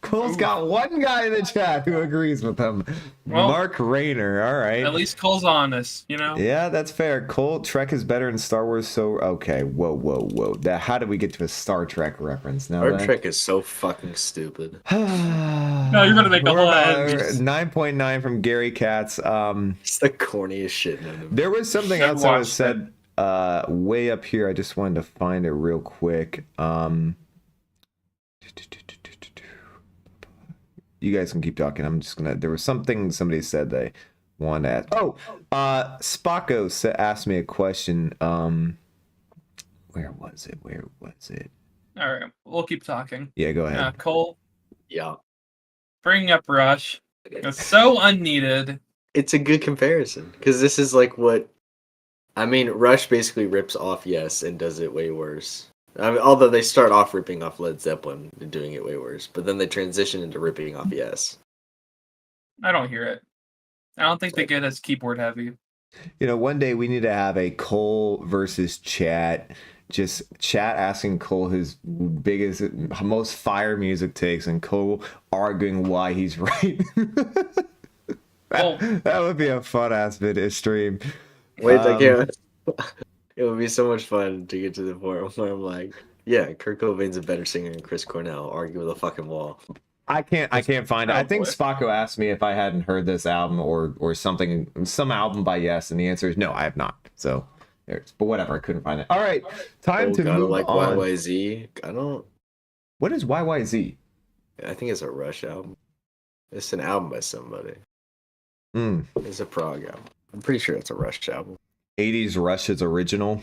S1: Cole's got one guy in the chat who agrees with him.
S3: Well,
S1: Mark Rayner. All right.
S3: At least Cole's honest,
S1: Yeah, that's fair. Cole, Trek is better than Star Wars. So okay, whoa. How did we get to a Star Trek reference? Now
S2: Star Trek is so fucking stupid.
S3: No, you're gonna make a whole
S1: 9.9 from Gary Katz.
S2: It's the corniest shit.
S1: There was something else that was said way up here. I just wanted to find it real quick. You guys can keep talking. I'm just gonna. There was something somebody said they wanted to ask. Oh, Spocko asked me a question. Where was it?
S3: All right, we'll keep talking.
S1: Yeah, go ahead.
S3: Cole.
S2: Yeah.
S3: Bringing up Rush. It's so unneeded.
S2: It's a good comparison, because this is like what, I mean, Rush basically rips off Yes and does it way worse. I mean, although they start off ripping off Led Zeppelin and doing it way worse, but then they transition into ripping off Yes.
S3: I don't hear it. I don't think they get as keyboard heavy.
S1: One day we need to have a Cole versus Chat. Just Chat asking Cole his biggest, most fire music takes, and Cole arguing why he's right. That would be a fun ass video stream.
S2: Wait, I can't. It would be so much fun to get to the point where I'm like, yeah, Kurt Cobain's a better singer than Chris Cornell. Argue with a fucking wall.
S1: I can't find it. I think
S3: boy.
S1: Spocko asked me if I hadn't heard this album or something, some album by Yes, and the answer is no, I have not. So there's, but whatever, I couldn't find it. All right, time to move
S2: like
S1: on.
S2: YYZ.
S1: What is YYZ?
S2: I think it's a Rush album. It's an album by somebody. It's a prog album. I'm pretty sure it's a Rush album.
S1: 80s Rush is original.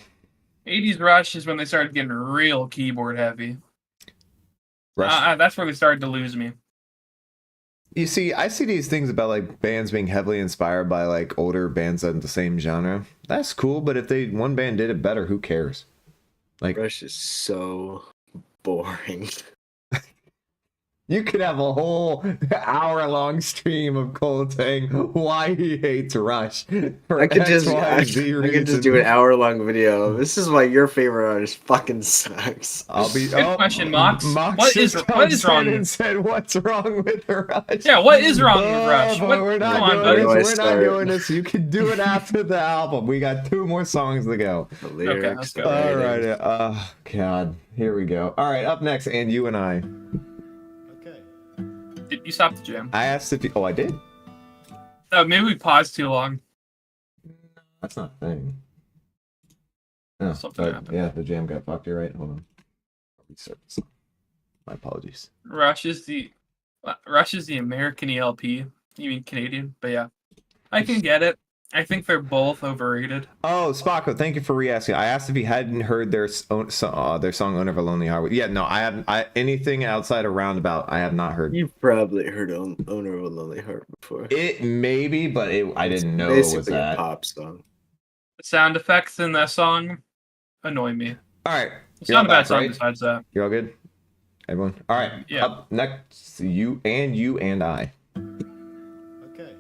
S3: 80s Rush is when they started getting real keyboard heavy.
S1: Rush.
S3: That's where they started to lose me.
S1: You see, I see these things about like bands being heavily inspired by like older bands in the same genre. That's cool, but if one band did it better, who cares? Like
S2: Rush is so boring.
S1: You could have a whole hour-long stream of Cole saying why he hates Rush.
S2: I could just do an hour-long video. This is why your favorite artist fucking sucks.
S1: I'll be.
S3: Good question, Mox. What is wrong?
S1: And said, "What's wrong with Rush?"
S3: Yeah, what is wrong with Rush?
S1: But we're not
S3: Come on,
S1: doing
S3: buddy.
S1: this. We're not doing this. You can do it after the album. We got 2 more songs to go.
S2: The lyrics.
S3: Okay.
S1: All right. Oh God. Here we go. All right. Up next, and you and I.
S3: You stopped the jam.
S1: I asked if you. Oh, I did.
S3: Maybe we paused too long.
S1: That's not a thing. Oh,
S3: Something happened.
S1: yeah, the jam got fucked. You're right. Hold on. I'll restart this. My apologies.
S3: Rush is the American ELP. You mean Canadian? But yeah, I can get it. I think they're both overrated.
S1: Oh, Spocko, thank you for re-asking. I asked if he hadn't heard their song "Owner of a Lonely Heart." Yeah, no, I haven't. Anything outside of Roundabout, I have not heard.
S2: You've probably heard "Owner of a Lonely Heart" before.
S1: It maybe, but I didn't know it
S2: Basically
S1: was that.
S2: a pop song.
S3: The sound effects in that song annoy me.
S1: All right,
S3: It's not a bad song
S1: right?
S3: besides that.
S1: You're all good, everyone. All right,
S3: Yeah.
S1: Up next, you and I.
S5: Okay.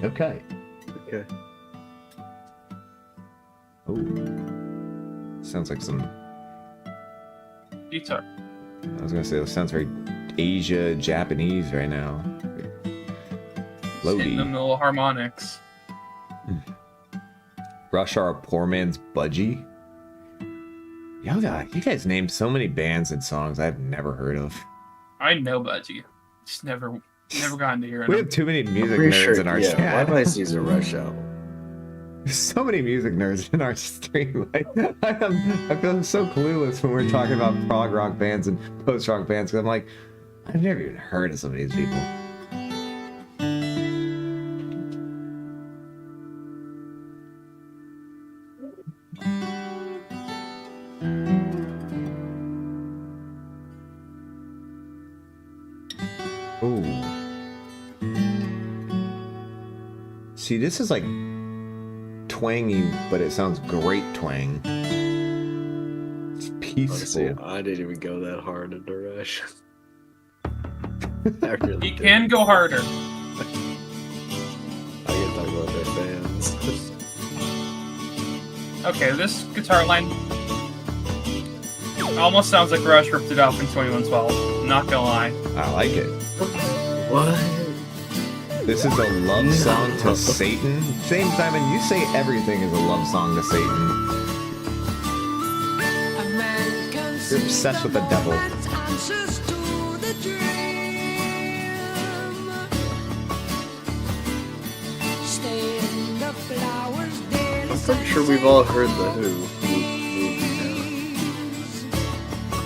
S1: Okay.
S2: Okay.
S1: Oh, sounds like some.
S3: Guitar.
S1: I was gonna say it sounds very Asia Japanese right now.
S3: Hitting them
S1: Lodi.
S3: the little harmonics.
S1: Rush are a poor man's budgie. Yo, you guys named so many bands and songs I've never heard of.
S3: I know Budgie. Just never gotten to hear it.
S1: We have too many music
S2: Pretty
S1: nerds
S2: sure,
S1: in our
S2: yeah,
S1: chat.
S2: Why might use a Rush album?
S1: There's so many music nerds in our stream. Like, I feel so clueless when we're talking about prog rock bands and post rock bands. Because I'm like, I've never even heard of some of these people. Ooh. See, this is like twangy, but it sounds great twang. It's peaceful.
S2: Honestly, I didn't even go that hard into Rush. I really
S3: You
S2: didn't.
S3: can go harder.
S2: I can talk about their bands.
S3: Okay, this guitar line almost sounds like Rush ripped it off in 2112. Not gonna lie.
S1: I like it.
S2: What?
S1: This is a love song to Satan. Same time, and you say everything is a love song to Satan. You're obsessed with the devil.
S2: I'm pretty sure we've all heard The Who.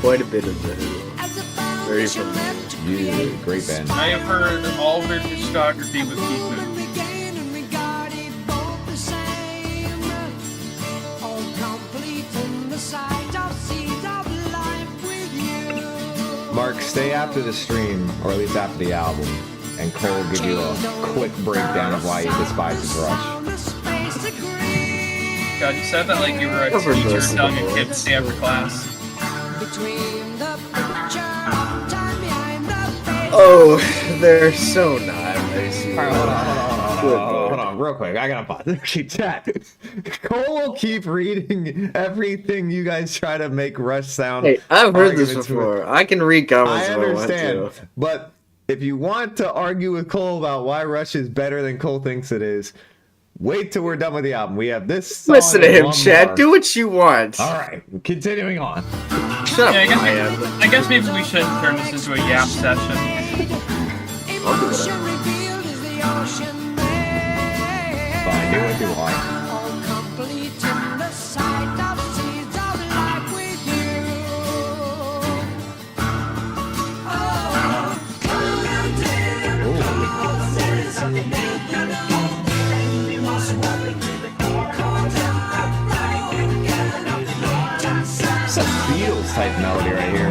S2: Quite a bit of The Who. Very familiar.
S1: Yeah, great band.
S3: I have heard all of their discography with Keith Moon.
S1: Mark, stay after the stream, or at least after the album, and Cole will give you a quick breakdown of why he despises Rush.
S3: God, you said that like you were a
S2: Over
S3: teacher
S2: most of
S3: telling
S2: the
S3: a kid to stay after class.
S2: Oh, they're so nice.
S1: All right, hold on, real quick. I gotta pause. Keep chat. Cole will keep reading everything you guys try to make Rush sound.
S2: Hey, I've heard this
S1: arguments with.
S2: before. I can read comments
S1: I
S2: if I want
S1: understand,
S2: to.
S1: but if you want to argue with Cole about why Rush is better than Cole thinks it is, wait till we're done with the album. We have this song
S2: Listen to
S1: and
S2: him,
S1: one
S2: Chad.
S1: more.
S2: Do what you want.
S1: All right, continuing on.
S2: Shut up,
S3: Yeah,
S2: Ryan.
S3: I guess maybe we shouldn't turn this into a yap session.
S2: I'll do whatever.
S1: Fine, do what you want. It's a Beatles type melody right here.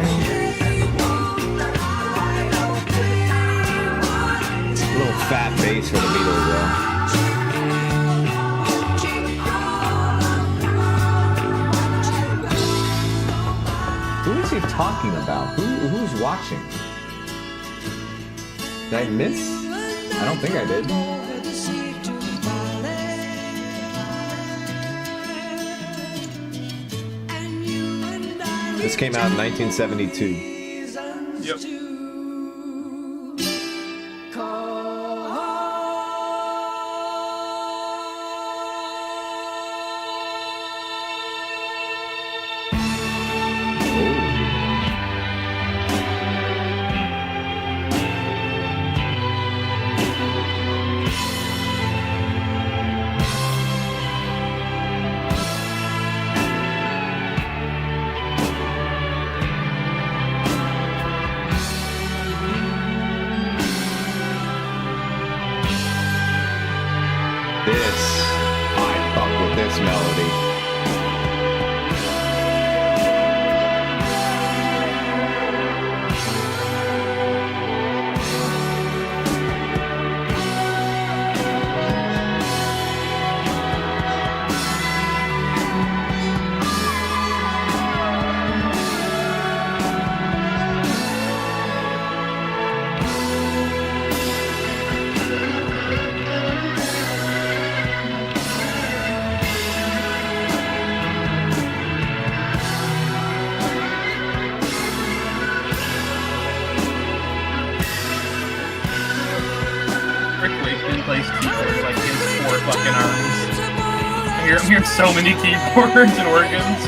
S1: A little fat bass for the Beatles, though. Who is he talking about? Who's watching? Did I miss? I don't think I did. This came out in 1972.
S3: Yep.
S1: melody.
S3: Rick Wakeman plays keyboard like he has 4 fucking arms. I'm hearing so many keyboards and organs.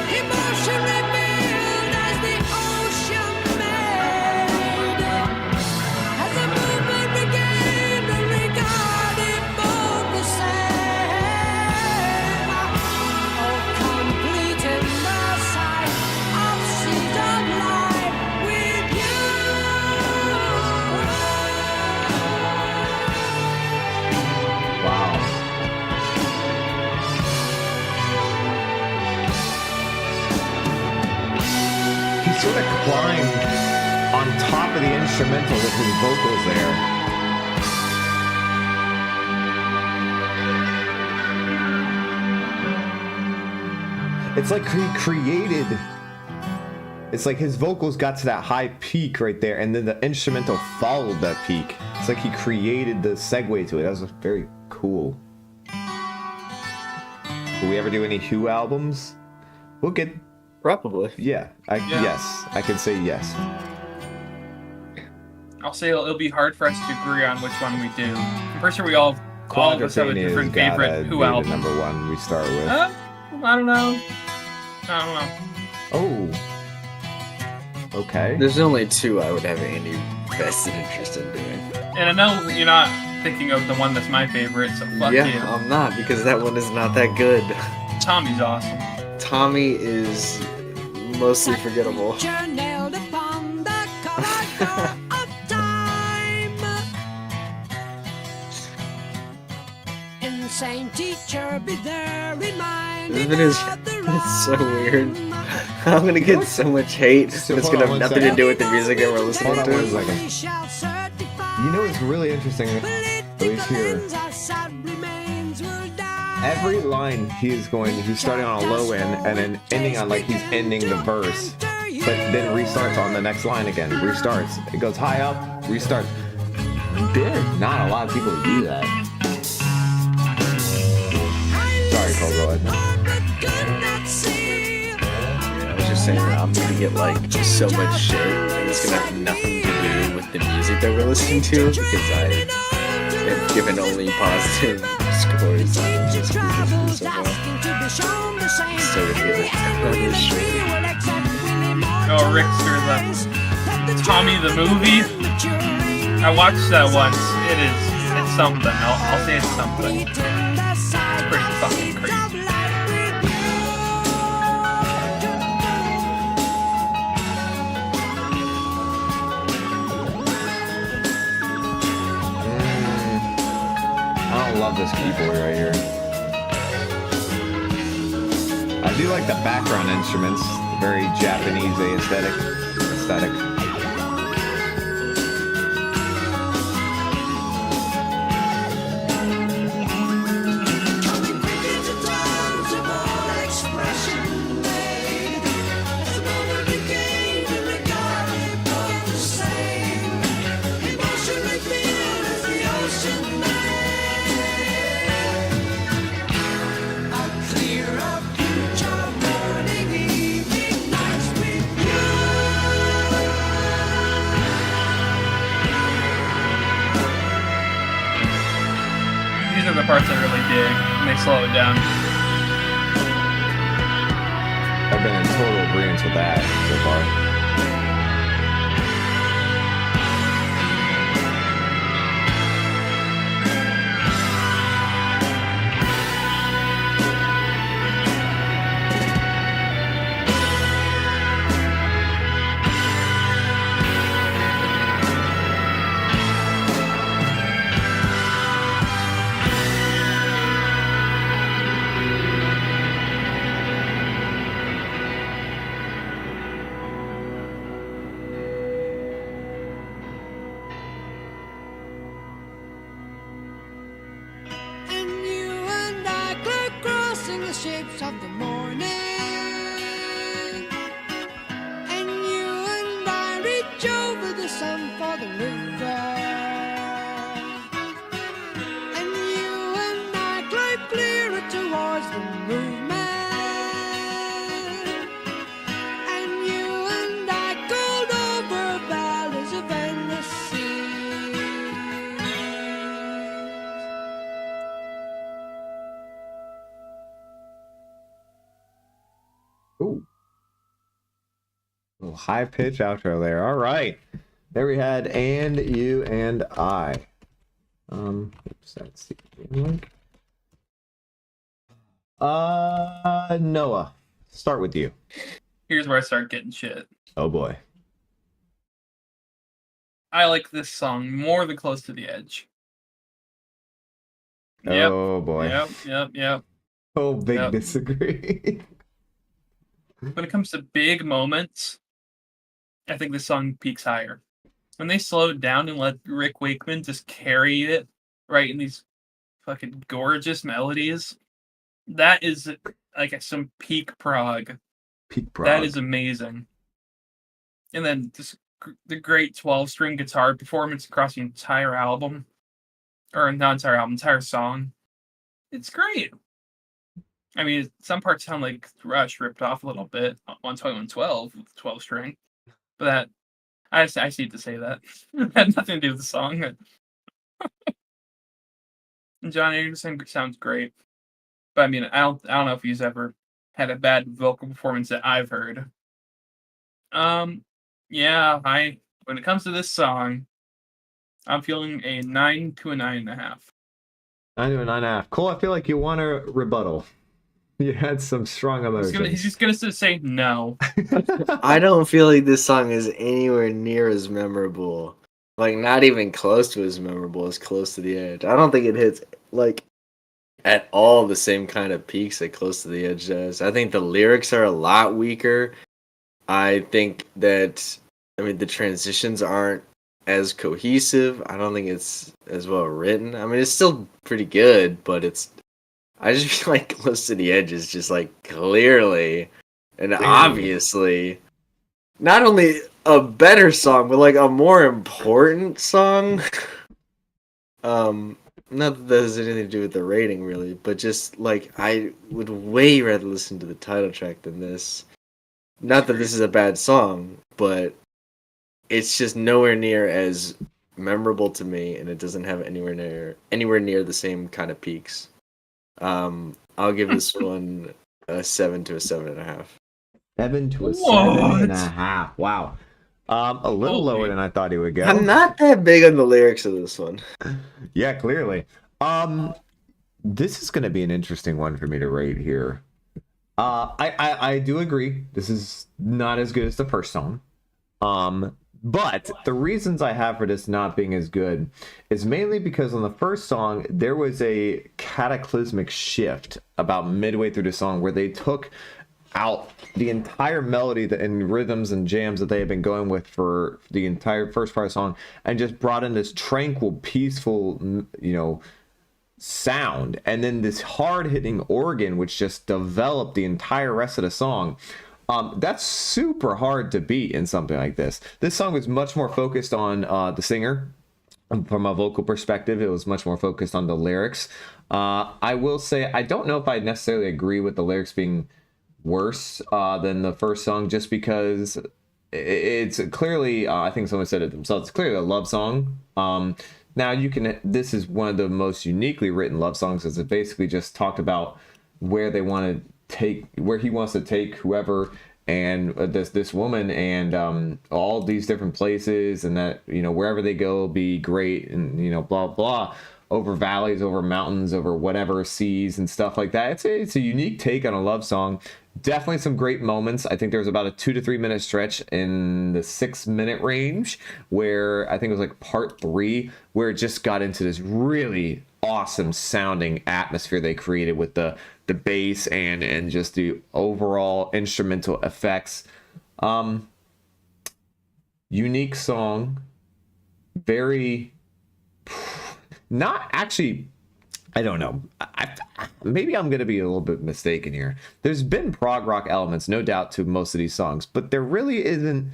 S4: Emotionally built as the ocean made. As the movement began, regarded both the same. Oh, complete in the sight of seasoned life with you.
S1: Wow. He sort of climbed on top of the instrumental with his vocals there. It's like he created. It's like his vocals got to that high peak right there, and then the instrumental followed that peak. It's like he created the segue to it. That was very cool. Will we ever do any Who albums? We'll get.
S2: Probably.
S1: Yeah. Yes. I can say yes.
S3: I'll say it'll be hard for us to agree on which one we do. I'm pretty sure all of us have a
S1: Quadrophenia's
S3: different
S1: gotta
S3: favorite
S1: be
S3: Who
S1: the
S3: album.
S1: number one we start with.
S3: I don't know.
S1: Oh. Okay.
S2: There's only 2 I would have any vested interest in doing.
S3: And I know you're not thinking of the one that's my favorite, so fuck
S2: Yeah,
S3: you.
S2: I'm not, because that one is not that good.
S3: Tommy's awesome.
S2: Tommy is mostly forgettable.
S4: Picture nailed upon the corridor of time. Insane teacher, be there reminding
S2: This is
S4: of the
S2: it's so weird.
S4: rhyme.
S2: I'm gonna get so much hate,
S1: So
S2: and it's
S1: hold
S2: gonna
S1: on
S2: have
S1: one
S2: nothing to
S1: second.
S2: do with the music that we're listening
S1: Hold on one
S2: to.
S1: second.
S4: We shall certify
S1: You know what's really interesting? At least here.
S4: political ends, our sad remains will die.
S1: Every line he's starting on a low end and then ending on like he's ending the verse. But then restarts on the next line again. Restarts. It goes high up, restarts. There's not a lot of people who do that. Sorry, Cole, go ahead.
S2: I was just saying that I'm gonna get like so much shit, and it's gonna have nothing to do with the music that we're listening to, because I have given only positive scores on this music so far. So gonna get it on this shit.
S3: Oh, Rickster, the Tommy the movie. I watched that once. It's something. I'll say it's something. It's pretty fucking crazy.
S1: I don't love this keyboard right here. I do like the background instruments. Very Japanese aesthetic.
S3: These are the parts I really dig, and they slow it down.
S1: I've been in total agreement with that so far.
S4: lights of the morning, and you and I reach over the sun for the river, and you and I glide clearer towards the movement, and you and I gold over valleys of endless seas.
S1: Ooh. Little high pitch outro there. All right. There we had And You and I. Oops, that's the link. Noah, start with you.
S3: Here's where I start getting shit.
S1: Oh boy.
S3: I like this song more than Close to the Edge. Yep.
S1: Oh boy.
S3: Yep.
S1: Oh, big
S3: Yep.
S1: disagree.
S3: When it comes to big moments, I think this song peaks higher. When they slow it down and let Rick Wakeman just carry it right in these fucking gorgeous melodies, that is like some peak prog.
S1: Peak prog.
S3: That is amazing. And then the great 12-string guitar performance across the entire album, or not entire album, entire song. It's great. I mean, some parts sound like Rush ripped off a little bit on 12112 with the 12-string, but that I see to say that it had nothing to do with the song. John Anderson sounds great, but I mean, I don't know if he's ever had a bad vocal performance that I've heard. Yeah, when it comes to this song, I'm feeling a 9 to a 9.5.
S1: 9 to a 9.5. Cole, I feel like you want a rebuttal. You had some strong emotions.
S3: He's just gonna say no.
S2: I don't feel like this song is anywhere near as memorable. Like, not even close to as memorable as Close to the Edge. I don't think it hits, like, at all the same kind of peaks that Close to the Edge does. I think the lyrics are a lot weaker. I think that, I mean, the transitions aren't as cohesive. I don't think it's as well written. I mean, it's still pretty good, but I just feel like Close to the Edge is just, like, clearly and obviously not only a better song, but, like, a more important song. Not that has anything to do with the rating, really, but just, like, I would way rather listen to the title track than this. Not that this is a bad song, but it's just nowhere near as memorable to me, and it doesn't have anywhere near the same kind of peaks. I'll give this one a 7 to a 7.5.
S1: 7 to a
S3: What?
S1: 7.5. Wow. A little lower than I thought he would go.
S2: I'm not that big on the lyrics of this one.
S1: Yeah, clearly. This is going to be an interesting one for me to rate here. I do agree. This is not as good as the first song. But the reasons I have for this not being as good is mainly because on the first song, there was a cataclysmic shift about midway through the song where they took out the entire melody and rhythms and jams that they had been going with for the entire first part of the song and just brought in this tranquil, peaceful, sound, and then this hard-hitting organ which just developed the entire rest of the song. That's super hard to beat in something like this. This song was much more focused on the singer. From a vocal perspective, it was much more focused on the lyrics. I will say I don't know if I necessarily agree with the lyrics being worse than the first song, just because it's clearly, I think someone said it themselves, it's clearly a love song. Now this is one of the most uniquely written love songs, as it basically just talked about where he wants to take whoever and this woman and all these different places, and that wherever they go will be great, and blah blah, over valleys, over mountains, over whatever seas and stuff like that. It's a unique take on a love song. Definitely some great moments. I think there was about a 2 to 3 minute stretch in the 6-minute range where I think it was like part 3 where it just got into this really awesome sounding atmosphere they created with the bass and just the overall instrumental effects. Unique song, very not actually, I don't know. maybe I'm going to be a little bit mistaken here. There's been prog rock elements, no doubt, to most of these songs, but there really isn't.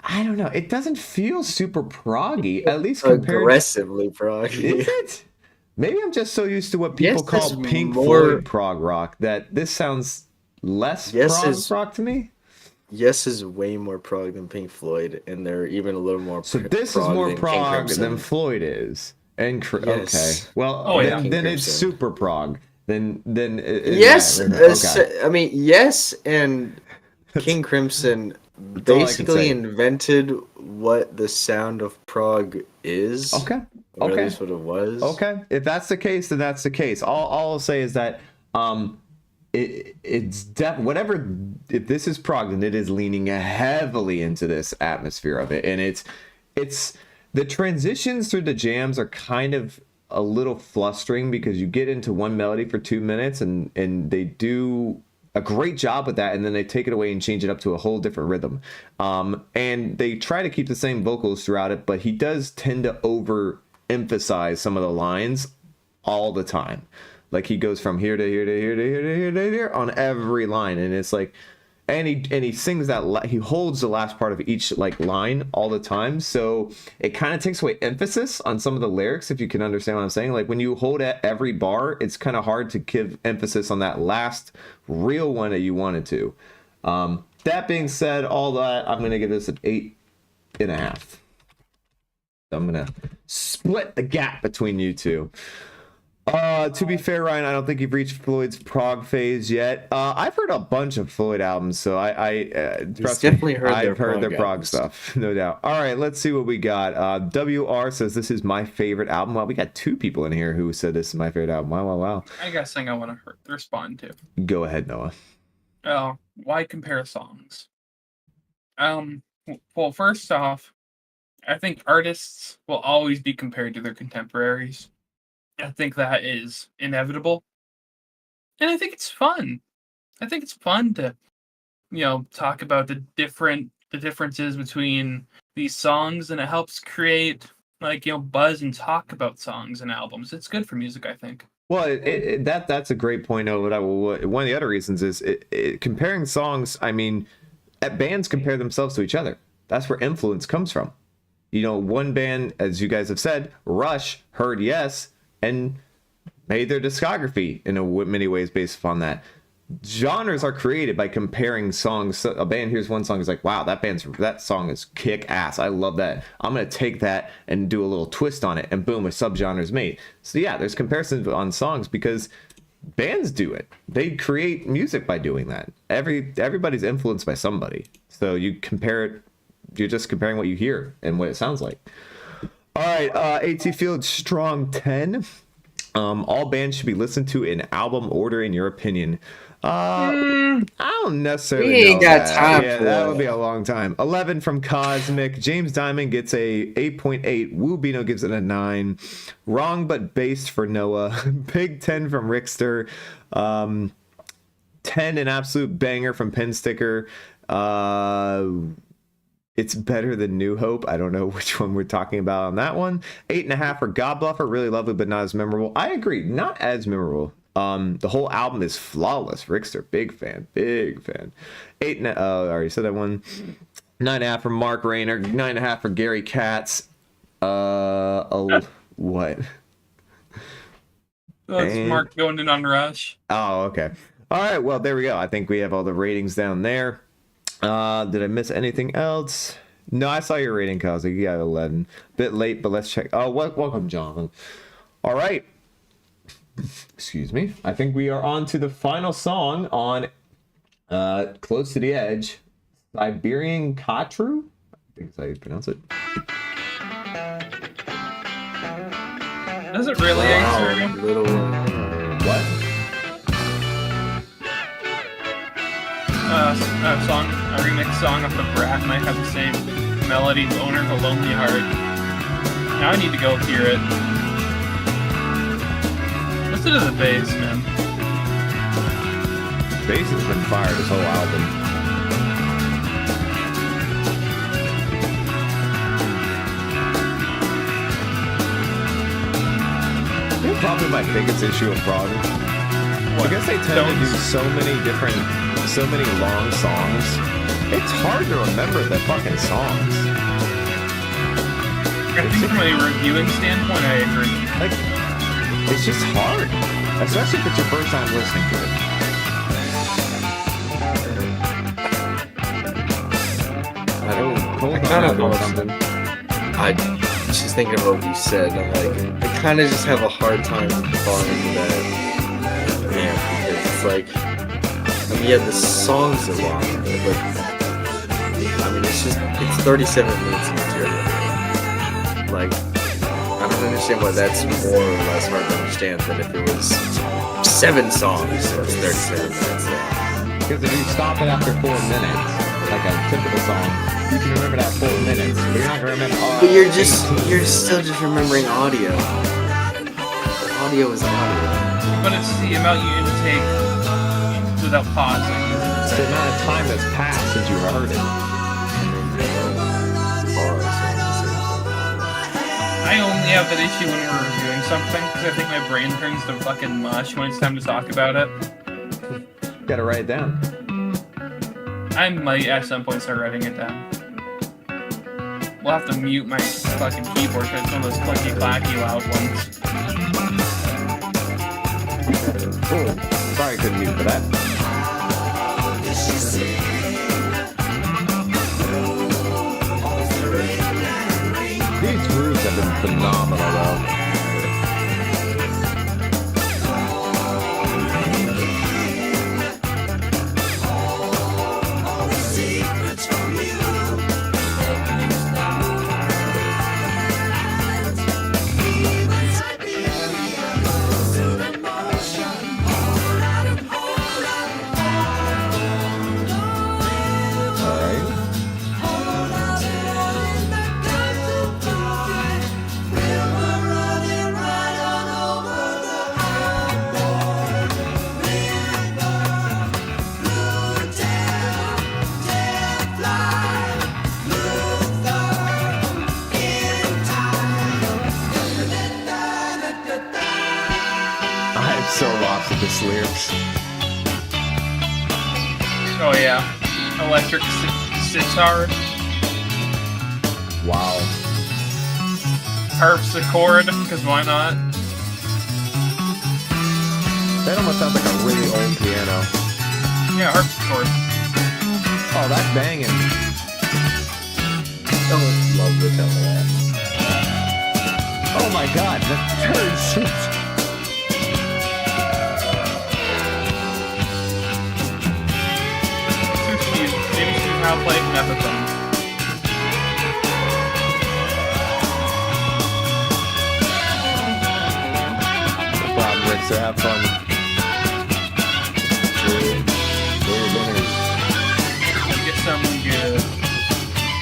S1: I don't know. It doesn't feel super proggy, at least compared.
S2: Aggressively proggy.
S1: Is it? Maybe I'm just so used to what people
S2: Yes,
S1: call
S2: there's
S1: Pink
S2: more-
S1: Floyd prog rock that this sounds less
S2: Yes,
S1: prog
S2: is-
S1: rock to me.
S2: Yes is way more prog than Pink Floyd, and they're even a little more.
S1: So this is more
S2: than King
S1: prog
S2: Crimson.
S1: than Floyd is. And
S2: Yes.
S1: okay, well,
S3: Oh, yeah.
S1: then it's
S2: Crimson.
S1: super prog. Then
S2: Yes,
S1: okay.
S2: I mean yes, and King Crimson
S1: all I can
S2: basically
S1: say.
S2: invented what the sound of prog is.
S1: Okay.
S2: Or
S1: Okay.
S2: at least what it was.
S1: Okay, if that's the case, then that's the case. All I'll say is that whatever. If this is prog, then it is leaning heavily into this atmosphere of it, and it's the transitions through the jams are kind of a little flustering because you get into one melody for 2 minutes, and they do a great job with that, and then they take it away and change it up to a whole different rhythm. And they try to keep the same vocals throughout it, but he does tend to overemphasize some of the lines all the time. Like he goes from here to here to here to here to here to here on every line, and it's like, and he sings that he holds the last part of each like line all the time, so it kind of takes away emphasis on some of the lyrics, if you can understand what I'm saying. Like when you hold at every bar, it's kind of hard to give emphasis on that last real one that you wanted to. That being said, all that, I'm gonna give this an 8.5. I'm gonna split the gap between you two. To be fair, Ryan, I don't think you've reached Floyd's prog phase yet. I've heard a bunch of Floyd albums, so trust me,
S2: definitely heard
S1: I've heard their
S2: prog
S1: prog
S2: albums.
S1: stuff, no doubt. All right, let's see what we got. WR says this is my favorite album. Well, we got 2 people in here who said this is my favorite album. Wow.
S3: I got something I want to respond to.
S1: Go ahead, Noah.
S3: Oh, why compare songs? Well, first off, I think artists will always be compared to their contemporaries. I think that is inevitable. And I think it's fun. I think it's fun to, talk about the differences between these songs, and it helps create buzz and talk about songs and albums. It's good for music, I think.
S1: Well, that's a great point. Noah. One of the other reasons is comparing songs. I mean, bands compare themselves to each other. That's where influence comes from. One band, as you guys have said, Rush, heard Yes, and made their discography in many ways based upon that. Genres are created by comparing songs. A band hears one song, is like, wow, that song is kick ass. I love that. I'm gonna take that and do a little twist on it, and boom, a subgenre is made. So yeah, there's comparisons on songs because bands do it. They create music by doing that. Everybody's influenced by somebody. So you compare it. You're just comparing what you hear and what it sounds like. All right, AT Field strong 10. All bands should be listened to in album order, in your opinion. I don't necessarily
S2: We ain't
S1: know
S2: got
S1: that.
S2: time
S1: Yeah,
S2: for
S1: that
S2: that.
S1: would be a long time. 11 from Cosmic. James Diamond gets a 8.8. Woo Bino gives it a 9. Wrong but based for Noah. Big 10 from Rickster. 10, an absolute banger from Pinsticker. It's better than New Hope. I don't know which one we're talking about on that one. 8.5 for God Bluffer. Really lovely, but not as memorable. I agree, not as memorable. The whole album is flawless. Rickster, big fan. 8. I already said that one. 9.5 for Mark Rayner. 9.5 for Gary Katz. What?
S3: That's
S1: And-
S3: Mark going in on Rush.
S1: Oh, okay. All right. Well, there we go. I think we have all the ratings down there. Did I miss anything else? No, I saw your rating, Kazi. You got 11. Bit late, but let's check. Oh, welcome, Jonathan. All right. Excuse me. I think we are on to the final song on Close to the Edge. Siberian Khatru? I think that's how you pronounce it.
S3: Does it really answer you?
S2: Little
S1: What?
S3: A remix song of the Brat might have the same melody, Owner of a Lonely Heart. Now I need to go hear it. Listen to the bass, man.
S1: Bass has been fired this whole album. Probably my biggest issue of prog Because they tend to do so many long songs, it's hard to remember the fucking songs.
S3: I think from a reviewing standpoint, I agree.
S1: Like, it's just hard, especially if it's your first time listening to it.
S2: I kind of know something. I just thinking of what you said. I'm like, I kind of just have a hard time falling into that. Yeah, because it's like, I mean, yeah, the songs are long, but I mean, it's 37 minutes of material. Like, I don't understand why that's more or less hard to understand than if it was 7 songs, so it's 37 minutes long.
S1: Because if you stop it after 4 minutes, like a typical song, you can remember that 4 minutes, but you're not gonna remember.
S2: But you're still just remembering audio. Audio is audio.
S3: But it's the amount you need to take without pausing.
S1: It's the amount of time that's passed since you heard it.
S3: I only have that issue when we're reviewing something, because I think my brain turns to fucking mush when it's time to talk about it.
S1: Gotta write it down.
S3: I might at some point start writing it down. We'll have to mute my fucking keyboard because it's one of those clicky clacky loud ones.
S1: Oh, sorry I couldn't mute for that. These grooves have been phenomenal though. So lost with this lyrics.
S3: Oh yeah. Electric sitar.
S1: Wow.
S3: Harpsichord, because why not?
S1: That almost sounds like a really old piano.
S3: Yeah, harpsichord.
S1: Oh, that's banging.
S2: Don't love the tone of that.
S1: Oh my god, the third shit.
S3: Maybe she can now play an episode.
S1: No problem, Rick, so have fun.
S3: Get something good.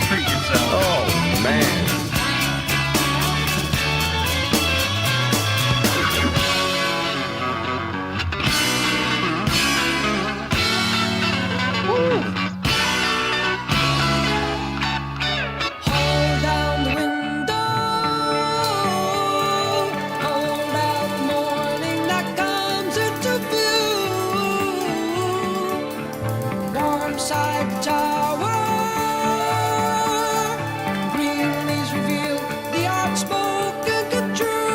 S3: Treat yourself.
S1: Oh, man.
S4: Hold down the window, hold out the morning that comes into view. Warm side tower, green leaves reveal the outspoken get true.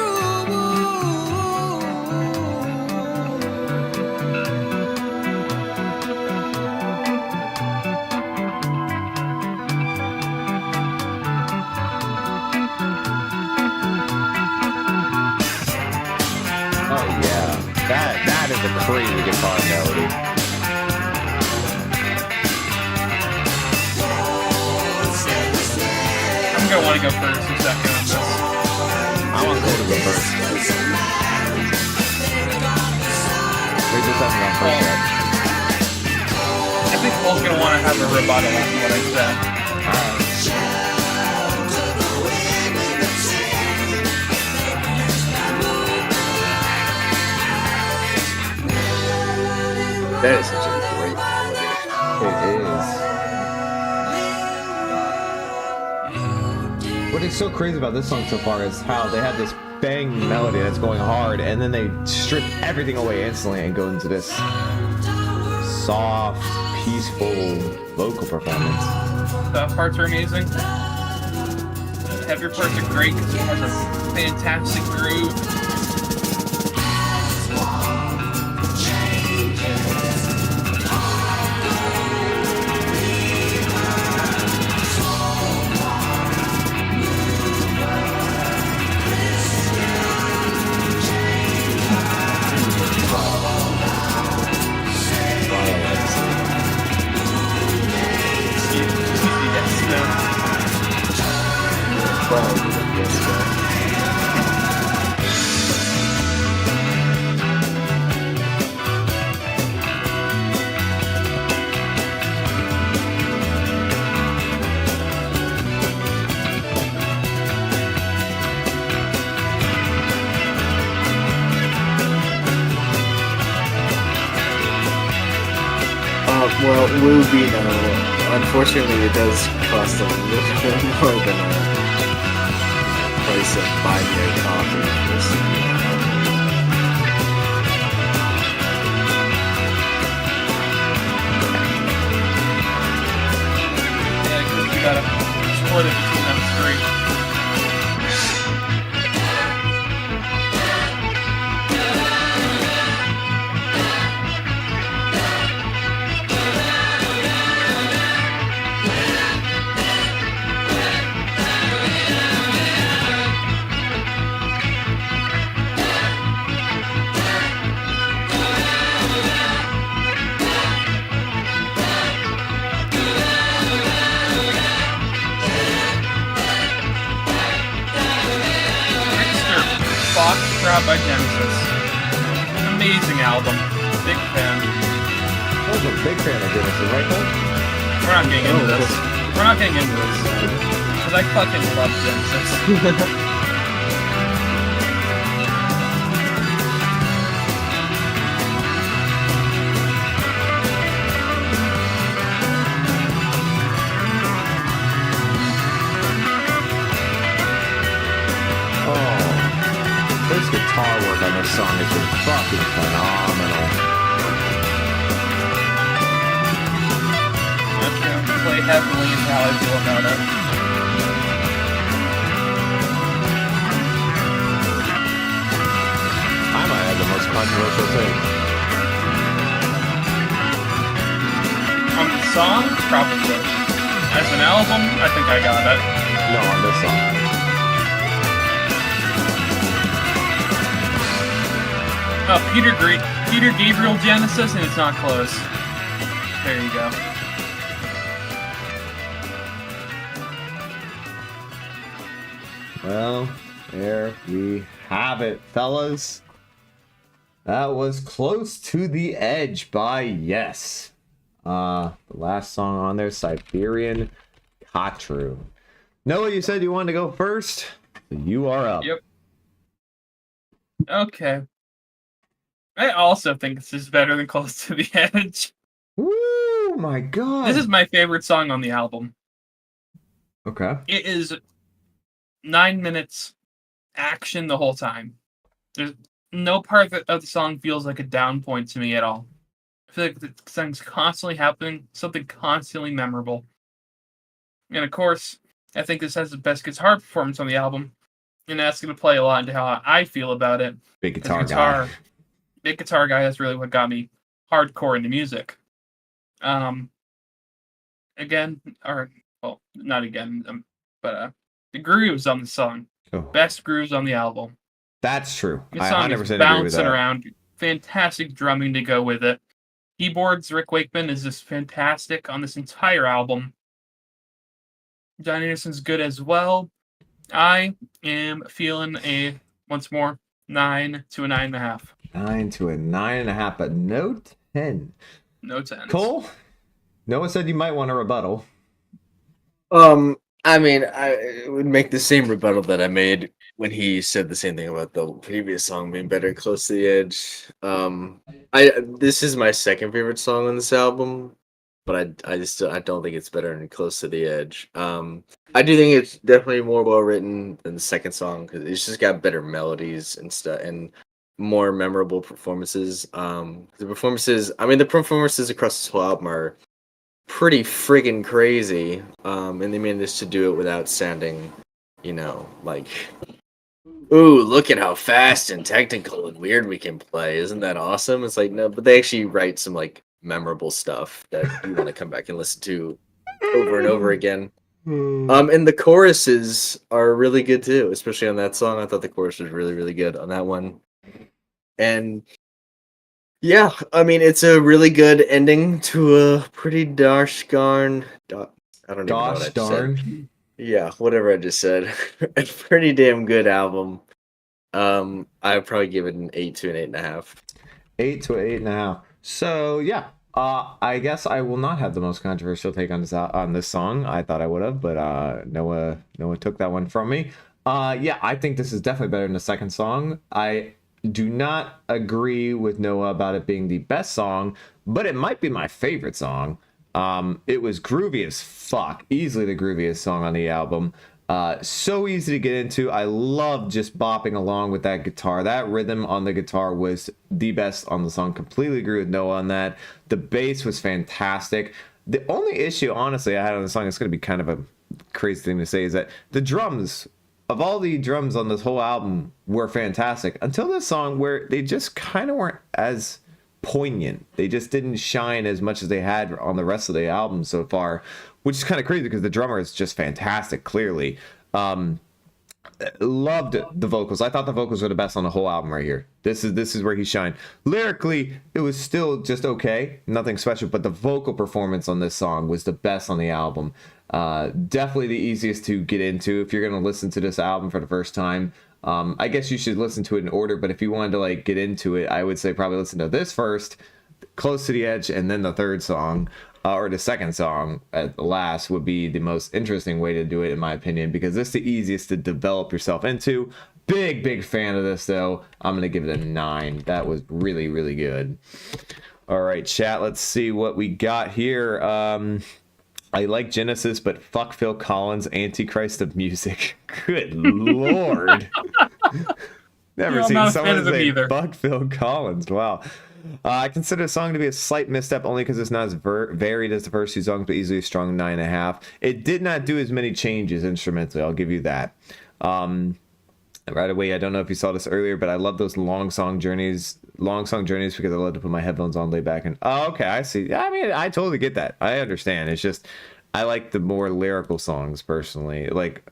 S1: Oh, yeah. That is a crazy guitar melody.
S3: I'm gonna want to go first in a second on this.
S1: I want Cole to go first. We just haven't gone first yet.
S3: I think Cole's gonna want to have a rebuttal after what I said.
S2: That is such a great melody.
S1: It is. What is so crazy about this song so far is how they have this bang melody that's going hard, and then they strip everything away instantly and go into this soft, peaceful vocal performance.
S3: The parts are amazing. The heavier parts are great because it has a fantastic groove.
S2: Well, will be now. Unfortunately, it does cost a little bit more than a price of buying a coffee.
S3: Yeah, because you gotta split it between them three. Foxtrot by Genesis. Amazing album. Big fan.
S1: I was a big fan of Genesis, right, Cole?
S3: We're not getting into this. We're not getting into this. Because I fucking love Genesis.
S1: This guitar work on this song has been fucking phenomenal.
S3: I'm gonna play heavily into how I feel about it.
S1: I might have the most controversial thing.
S3: On the song, probably. As an album, I think I got it.
S1: No, on this song.
S3: Peter Gabriel Genesis, and it's not close. There you go.
S1: Well, there we have it, fellas. That was Close to the Edge by Yes. The last song on there, Siberian Khatru. Noah, you said you wanted to go first. You are up.
S3: Yep. Okay. I also think this is better than Close to the Edge.
S1: Woo, my God.
S3: This is my favorite song on the album.
S1: Okay.
S3: It is 9 minutes action the whole time. There's no part of the song feels like a down point to me at all. I feel like the song's constantly happening, something constantly memorable. And of course, I think this has the best guitar performance on the album. And that's going to play a lot into how I feel about it.
S1: Big guitar guy.
S3: Big guitar guy, that's really what got me hardcore into music. Again, or, well, not again, but the grooves on the song.
S1: Oh.
S3: Best grooves on the album.
S1: That's true.
S3: The
S1: I
S3: song
S1: 100%
S3: is
S1: agree with
S3: bouncing
S1: that.
S3: around. Fantastic drumming to go with it. Keyboards, Rick Wakeman is just fantastic on this entire album. John Anderson's good as well. I am feeling once more, 9 to a 9.5.
S1: 9 to a 9.5, but no 10.
S3: No 10.
S1: Cole? Noah said you might want a rebuttal.
S2: I mean, I would make the same rebuttal that I made when he said the same thing about the previous song being better, Close to the Edge. This is my second favorite song on this album. but I don't think it's better than Close to the Edge. I do think it's definitely more well written than the second song because it's just got better melodies and stuff and more memorable performances. The performances across this whole album are pretty friggin' crazy. And they managed to do it without sounding, like, ooh, look at how fast and technical and weird we can play. Isn't that awesome? It's like, no, but they actually write some like memorable stuff that you want to come back and listen to over and over again. And the choruses are really good too, especially on that song. I thought the chorus was really, really good on that one. And yeah, I mean, it's a really good ending to a pretty I don't even know what I
S1: Gosh
S2: just
S1: darn.
S2: said. Yeah, whatever I just said. A pretty damn good album. I'd probably give it an 8 to an 8.5.
S1: 8 to 8.5. So yeah, I guess I will not have the most controversial take on this song. I thought I would have, but Noah took that one from me. Yeah, I think this is definitely better than the second song. I do not agree with Noah about it being the best song, but it might be my favorite song. It was groovy as fuck, easily the grooviest song on the album. So easy to get into. I love just bopping along with that guitar. That rhythm on the guitar was the best on the song. Completely agree with Noah on that. The bass was fantastic. The only issue, honestly, I had on the song, it's going to be kind of a crazy thing to say, is that the drums, of all the drums on this whole album, were fantastic until this song where they just kind of weren't as poignant. They just didn't shine as much as they had on the rest of the album so far, which is kind of crazy because the drummer is just fantastic, clearly. Loved the vocals. I thought the vocals were the best on the whole album right here. This is where he shined. Lyrically, it was still just okay, nothing special, but the vocal performance on this song was the best on the album. Definitely the easiest to get into if you're going to listen to this album for the first time. I guess you should listen to it in order, but if you wanted to like get into it, I would say probably listen to this first, Close to the Edge, and then the third song. Or the second song at last would be the most interesting way to do it, in my opinion, because it's the easiest to develop yourself into. Big fan of this, though. I'm going to give it a 9. That was really, really good. All right, chat, let's see what we got here. I like Genesis, but fuck Phil Collins, Antichrist of music. Good lord. Never
S3: Yeah, I'm
S1: seen
S3: not a fan
S1: someone
S3: of them
S1: say
S3: either.
S1: fuck Phil Collins. Wow. I consider the song to be a slight misstep only because it's not as varied as the first two songs, but easily a strong 9.5. It did not do as many changes instrumentally, I'll give you that. Right away, I don't know if you saw this earlier, but I love those long song journeys because I love to put my headphones on, lay back, and oh, okay, I see. I mean, I totally get that. I understand. It's just I like the more lyrical songs personally, like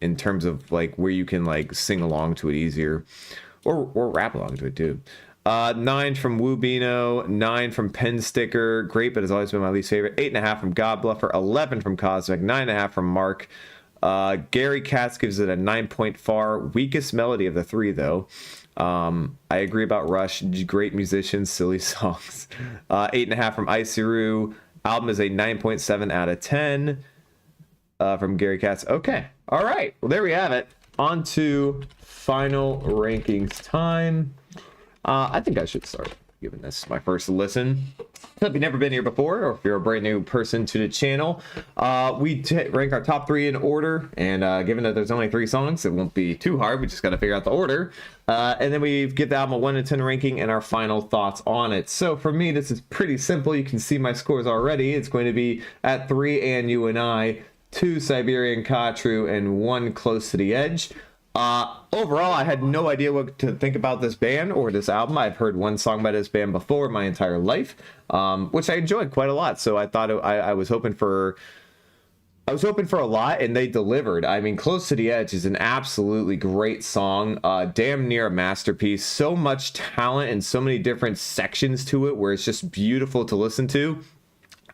S1: in terms of like where you can like sing along to it easier, or rap along to it too. 9 from Wubino, 9 from Pen Sticker, great, but has always been my least favorite. 8.5 from God Bluffer, 11 from Cosmic, 9.5 from Mark. Gary Katz gives it a 9.4, weakest melody of the three though. I agree about Rush, great musicians, silly songs. 8.5 from Isiru, album is a 9.7 out of 10 from Gary Katz. Okay, all right, well there we have it. On to final rankings time. I think I should start giving this my first listen. If you've never been here before, or if you're a brand new person to the channel, we rank our top 3 in order. And given that there's only 3 songs, it won't be too hard. We just got to figure out the order. And then we give the album a 1 to 10 ranking and our final thoughts on it. So for me, this is pretty simple. You can see my scores already. It's going to be at 3 And You and I, 2 Siberian Khatru, and 1 Close to the Edge. Overall, I had no idea what to think about this band or this album. I've heard one song by this band before my entire life, which I enjoyed quite a lot. So I thought I was hoping for a lot, and they delivered. I mean, Close to the Edge is an absolutely great song, damn near a masterpiece. So much talent and so many different sections to it where it's just beautiful to listen to.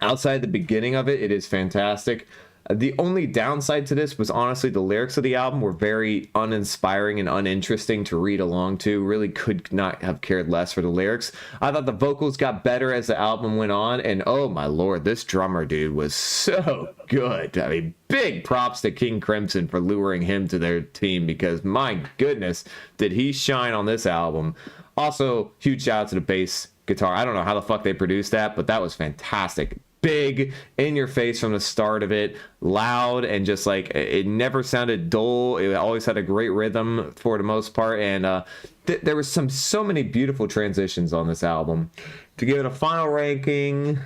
S1: Outside the beginning of it, it is fantastic. The only downside to this was honestly the lyrics of the album were very uninspiring and uninteresting to read along to. Really could not have cared less for the lyrics. I thought the vocals got better as the album went on, and oh my lord, this drummer dude was so good. I mean, big props to King Crimson for luring him to their team, because my goodness, did he shine on this album. Also, huge shout out to the bass. guitar. I don't know how the fuck they produced that, but that was fantastic. Big, in your face from the start of it, loud, and just like it never sounded dull. It always had a great rhythm for the most part, and there was so many beautiful transitions on this album. To give it a final ranking,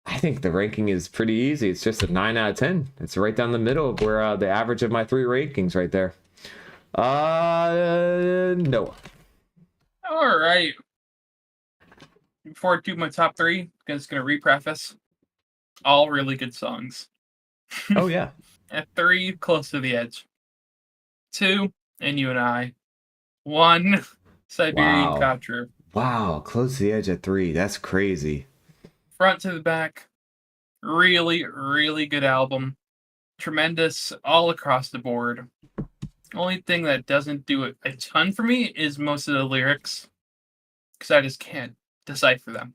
S1: I think the ranking is pretty easy. It's just a 9 out of 10. It's right down the middle of where the average of my 3 rankings right there. Noah.
S3: All right. Before I do my top 3, I'm just going to repreface. All really good songs.
S1: Oh, yeah.
S3: At 3, Close to the Edge. 2, And You and I. 1, Siberian
S1: Wow.
S3: Khatru.
S1: Wow, Close to the Edge at 3. That's crazy.
S3: Front to the back. Really, really good album. Tremendous all across the board. Only thing that doesn't do it a ton for me is most of the lyrics. Because I just can't decipher them.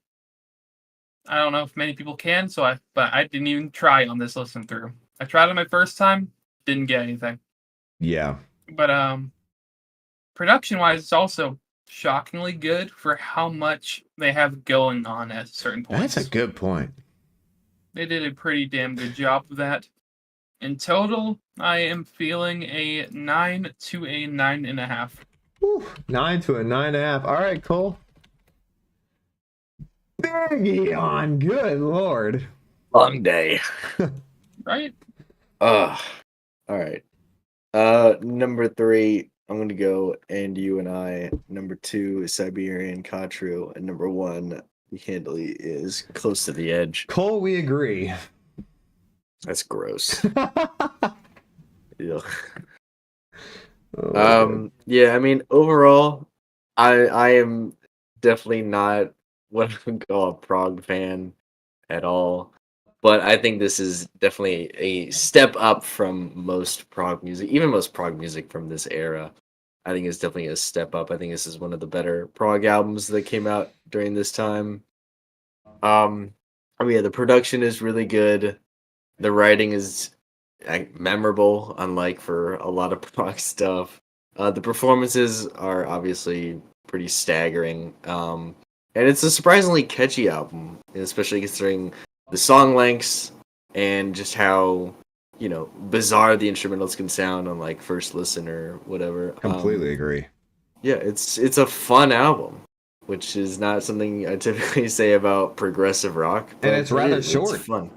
S3: I don't know if many people can, but I didn't even try on this listen through. I tried it my first time, didn't get anything.
S1: Yeah.
S3: But production wise, it's also shockingly good for how much they have going on at certain points.
S1: That's a good point.
S3: They did a pretty damn good job of that. In total, I am feeling a 9 to a 9.5.
S1: Whew, 9 to a 9.5. All right, Cole. Big on. Good Lord.
S2: Long day.
S3: Right?
S2: All right. Number 3, I'm gonna go And You and I. Number 2 is Siberian Khatru, and number 1, handily, is Close to the Edge.
S1: Cole, we agree.
S2: That's gross. Yeah.
S1: Oh,
S2: Yeah, I mean, overall, I am definitely not what I would call a prog fan at all. But I think this is definitely a step up from most prog music, even most prog music from this era. I think it's definitely a step up. I think this is one of the better prog albums that came out during this time. I mean, yeah, the production is really good. The writing is memorable, unlike for a lot of prog stuff. The performances are obviously pretty staggering. And it's a surprisingly catchy album, especially considering the song lengths and just how, bizarre the instrumentals can sound on like first listen or whatever.
S1: completely agree.
S2: Yeah, it's a fun album, which is not something I typically say about progressive rock.
S1: And
S2: but
S1: it's rather
S2: it's
S1: short.
S2: fun.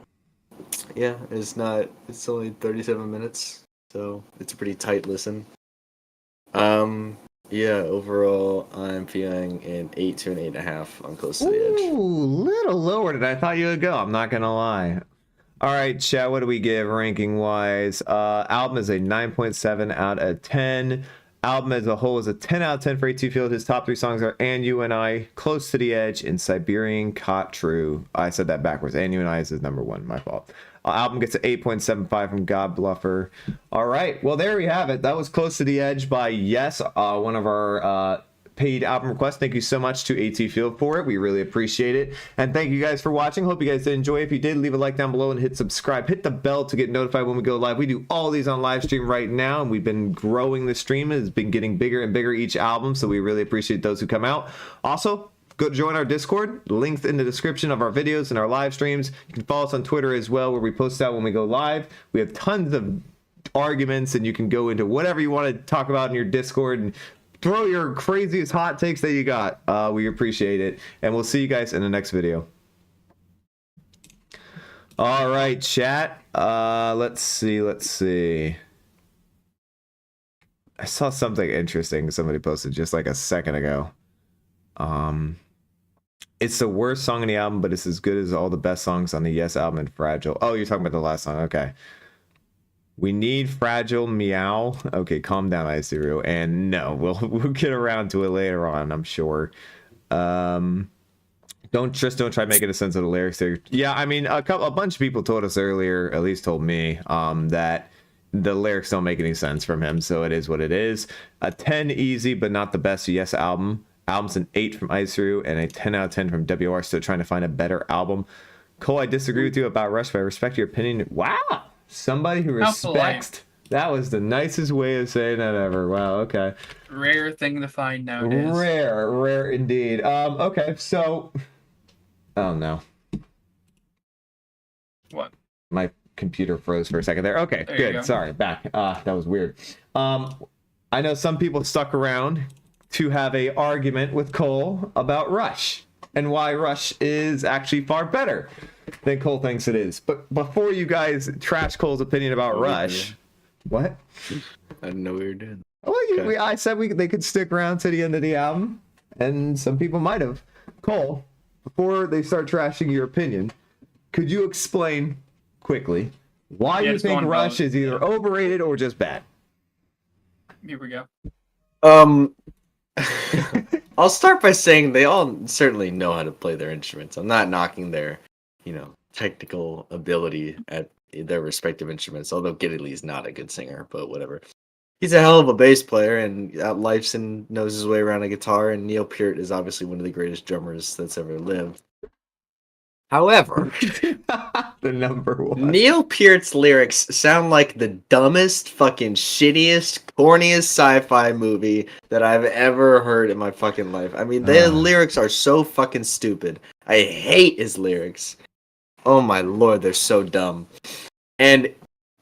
S2: Yeah, it's not. It's only 37 minutes, so it's a pretty tight listen. Yeah, overall, I'm feeling an 8 to an 8.5 on Close to the Edge.
S1: Ooh, little lower than I thought you would go. I'm not gonna lie. All right, chat. What do we give ranking wise? Album is a 9.7 out of 10. Album as a whole is a 10 out of 10 for AT Field. His top 3 songs are And You and I, Close to the Edge, and Siberian Khatru. I said that backwards. And You and I is his number 1. My fault. Album gets an 8.75 from God Bluffer. All right. Well, there we have it. That was Close to the Edge by Yes, one of our paid album requests. Thank you so much to AT Field for it. We really appreciate it. And thank you guys for watching. Hope you guys did enjoy. If you did, leave a like down below and hit subscribe. Hit the bell to get notified when we go live. We do all these on live stream right now, and we've been growing the stream. It's been getting bigger and bigger each album, so we really appreciate those who come out. Also, go join our Discord. Links in the description of our videos and our live streams. You can follow us on Twitter as well, where we post out when we go live. We have tons of arguments, and you can go into whatever you want to talk about in your Discord and throw your craziest hot takes that you got. We appreciate it, and we'll see you guys in the next video. All right, chat. Let's see. I saw something interesting somebody posted just like a second ago. It's the worst song in the album, but it's as good as all the best songs on the Yes album and Fragile. Oh, you're talking about the last song. Okay. We need Fragile Meow. Okay, calm down, Isuru. And no, we'll get around to it later on, I'm sure. Don't try making a sense of the lyrics there. Yeah, I mean, a bunch of people told us earlier, at least told me, that the lyrics don't make any sense from him, so it is what it is. A 10 easy, but not the best Yes album. Album's an 8 from Isuru and a 10 out of 10 from WR. Still trying to find a better album. Cole, I disagree with you about Rush, but I respect your opinion. Wow, somebody who
S3: How polite.
S1: respects That was the nicest way of saying that ever. Wow, okay.
S3: Rare thing to find nowadays.
S1: Rare indeed. Okay, so oh no.
S3: What?
S1: My computer froze for a second there. Okay,
S3: There you go.
S1: good. Sorry, back. That was weird. I know some people stuck around to have a argument with Cole about Rush and why Rush is actually far better than Cole thinks it is. But before you guys trash Cole's opinion about Rush, what?
S2: I didn't know we were doing.
S1: Well,
S2: Okay.
S1: I said they could stick around to the end of the album, and some people might have. Cole, before they start trashing your opinion, could you explain quickly why
S3: Yeah,
S1: you
S3: just
S1: think
S3: go on
S1: Rush
S3: both.
S1: is either overrated or just bad?
S3: Here we go.
S2: I'll start by saying they all certainly know how to play their instruments. I'm not knocking their, technical ability at their respective instruments. Although Geddy Lee's not a good singer, but whatever. He's a hell of a bass player, and Lifeson knows his way around a guitar. And Neil Peart is obviously one of the greatest drummers that's ever lived. However,
S1: The number one.
S2: Neil Peart's lyrics sound like the dumbest, fucking shittiest, corniest sci-fi movie that I've ever heard in my fucking life. I mean, the lyrics are so fucking stupid. I hate his lyrics. Oh my lord, they're so dumb. And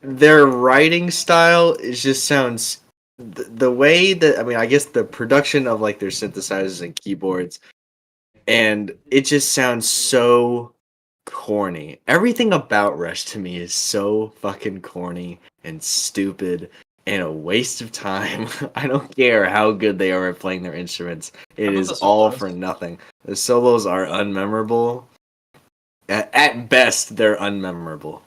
S2: their writing style just sounds the way that, I mean, I guess the production of like their synthesizers and keyboards, and it just sounds so corny. Everything about Rush to me is so fucking corny and stupid and a waste of time. I don't care how good they are at playing their instruments. It
S3: How about
S2: is
S3: the
S2: all
S3: solos?
S2: for nothing. The solos are unmemorable. At best, they're unmemorable.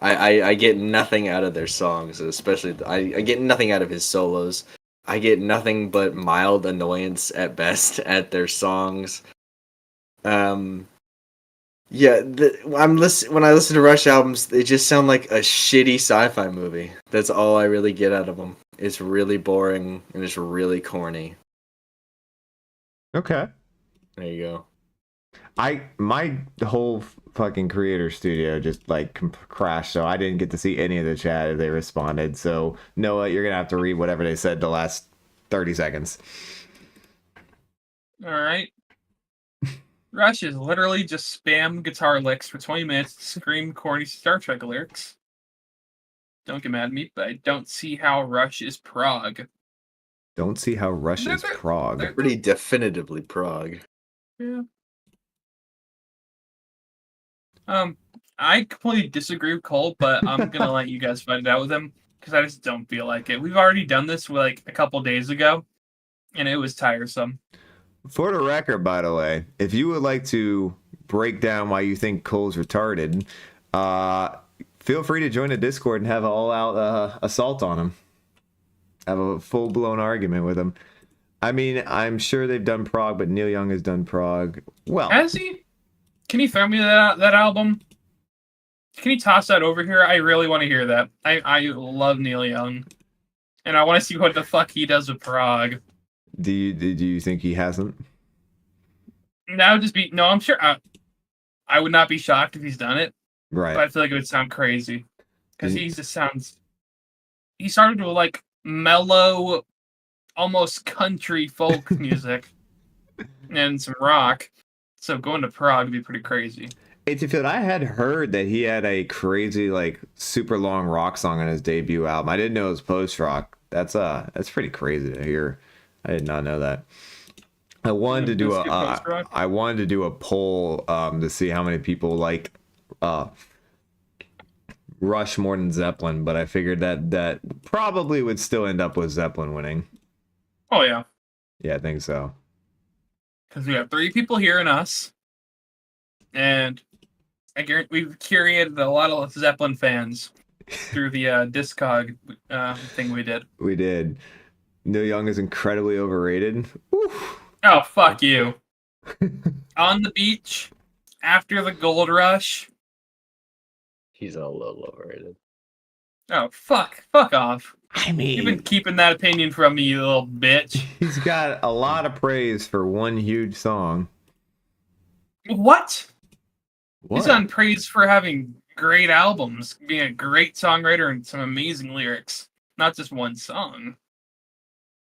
S2: I get nothing out of their songs, especially I get nothing out of his solos. I get nothing but mild annoyance at best at their songs. Yeah, when I listen to Rush albums, they just sound like a shitty sci-fi movie. That's all I really get out of them. It's really boring and it's really corny.
S1: Okay.
S2: There you go.
S1: My whole fucking creator studio just like crashed, so I didn't get to see any of the chat if they responded. So Noah, you're gonna have to read whatever they said the last 30 seconds.
S3: All right. Rush is literally just spam guitar licks for 20 minutes to scream corny Star Trek lyrics. Don't get mad at me, but I don't see how Rush is prog.
S1: Don't see how Rush is
S3: They're-
S1: prog.
S3: they're-
S2: Pretty definitively prog.
S3: Yeah. I completely disagree with Cole, but I'm gonna let you guys fight it out with him because I just don't feel like it. We've already done this like a couple days ago, and it was tiresome.
S1: For the record, by the way, if you would like to break down why you think Cole's retarded, feel free to join the Discord and have an all-out assault on him. Have a full-blown argument with him. I mean, I'm sure they've done prog, but Neil Young has done prog. Well,
S3: Has he? Can you throw me that album? Can you toss that over here? I really want to hear that. I love Neil Young, and I want to see what the fuck he does with prog.
S1: do you think he hasn't?
S3: That would just be no. I'm sure. I would not be shocked if he's done it,
S1: Right.
S3: but I feel like it would sound crazy because
S1: Mm.
S3: he just sounds. He started with like mellow, almost country folk music, and some rock. So going to prog would be pretty crazy.
S1: Field, I had heard that he had a crazy, like, super long rock song on his debut album. I didn't know it was post rock. That's pretty crazy to hear. I did not know that. I wanted to do
S3: Let's get post-rock.
S1: I wanted to do a poll to see how many people like Rush more than Zeppelin, but I figured that probably would still end up with Zeppelin winning.
S3: Oh yeah,
S1: Yeah, I think so.
S3: because we have 3 people here and us, and I guarantee we've curated a lot of Zeppelin fans through the Discog thing we did.
S1: We did. Neil Young is incredibly overrated. Oof.
S3: Oh fuck you! On the beach after the gold rush.
S2: He's a little overrated.
S3: Oh fuck off!
S1: I
S3: You've been
S1: mean,
S3: keeping that opinion from me, you little bitch.
S1: he's got a lot of praise for one huge song.
S3: What?
S1: What?
S3: He's gotten praise for having great albums, being a great songwriter and some amazing lyrics, not just one song.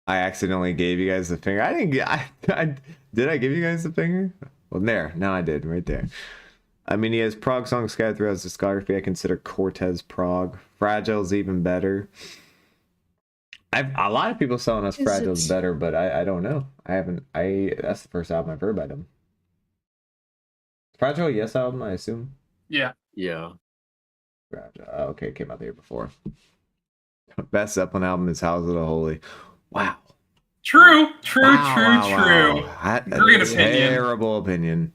S1: I accidentally gave you guys the finger. I didn't get. Did I give you guys the finger? Well, there. Now I did. Right there. I mean, he has prog songs scattered throughout his discography. I consider Cortez prog. Fragile's even better. A lot of people telling us Fragile's better, but I don't know. I haven't. That's the first album I've heard by them. Fragile, yes album, I assume.
S3: Yeah.
S2: Yeah.
S1: Fragile. Oh, okay, it came out the year before. Best Zeppelin album is House of the Holy. Wow.
S3: True.
S1: Wow.
S3: Great opinion.
S1: Terrible opinion.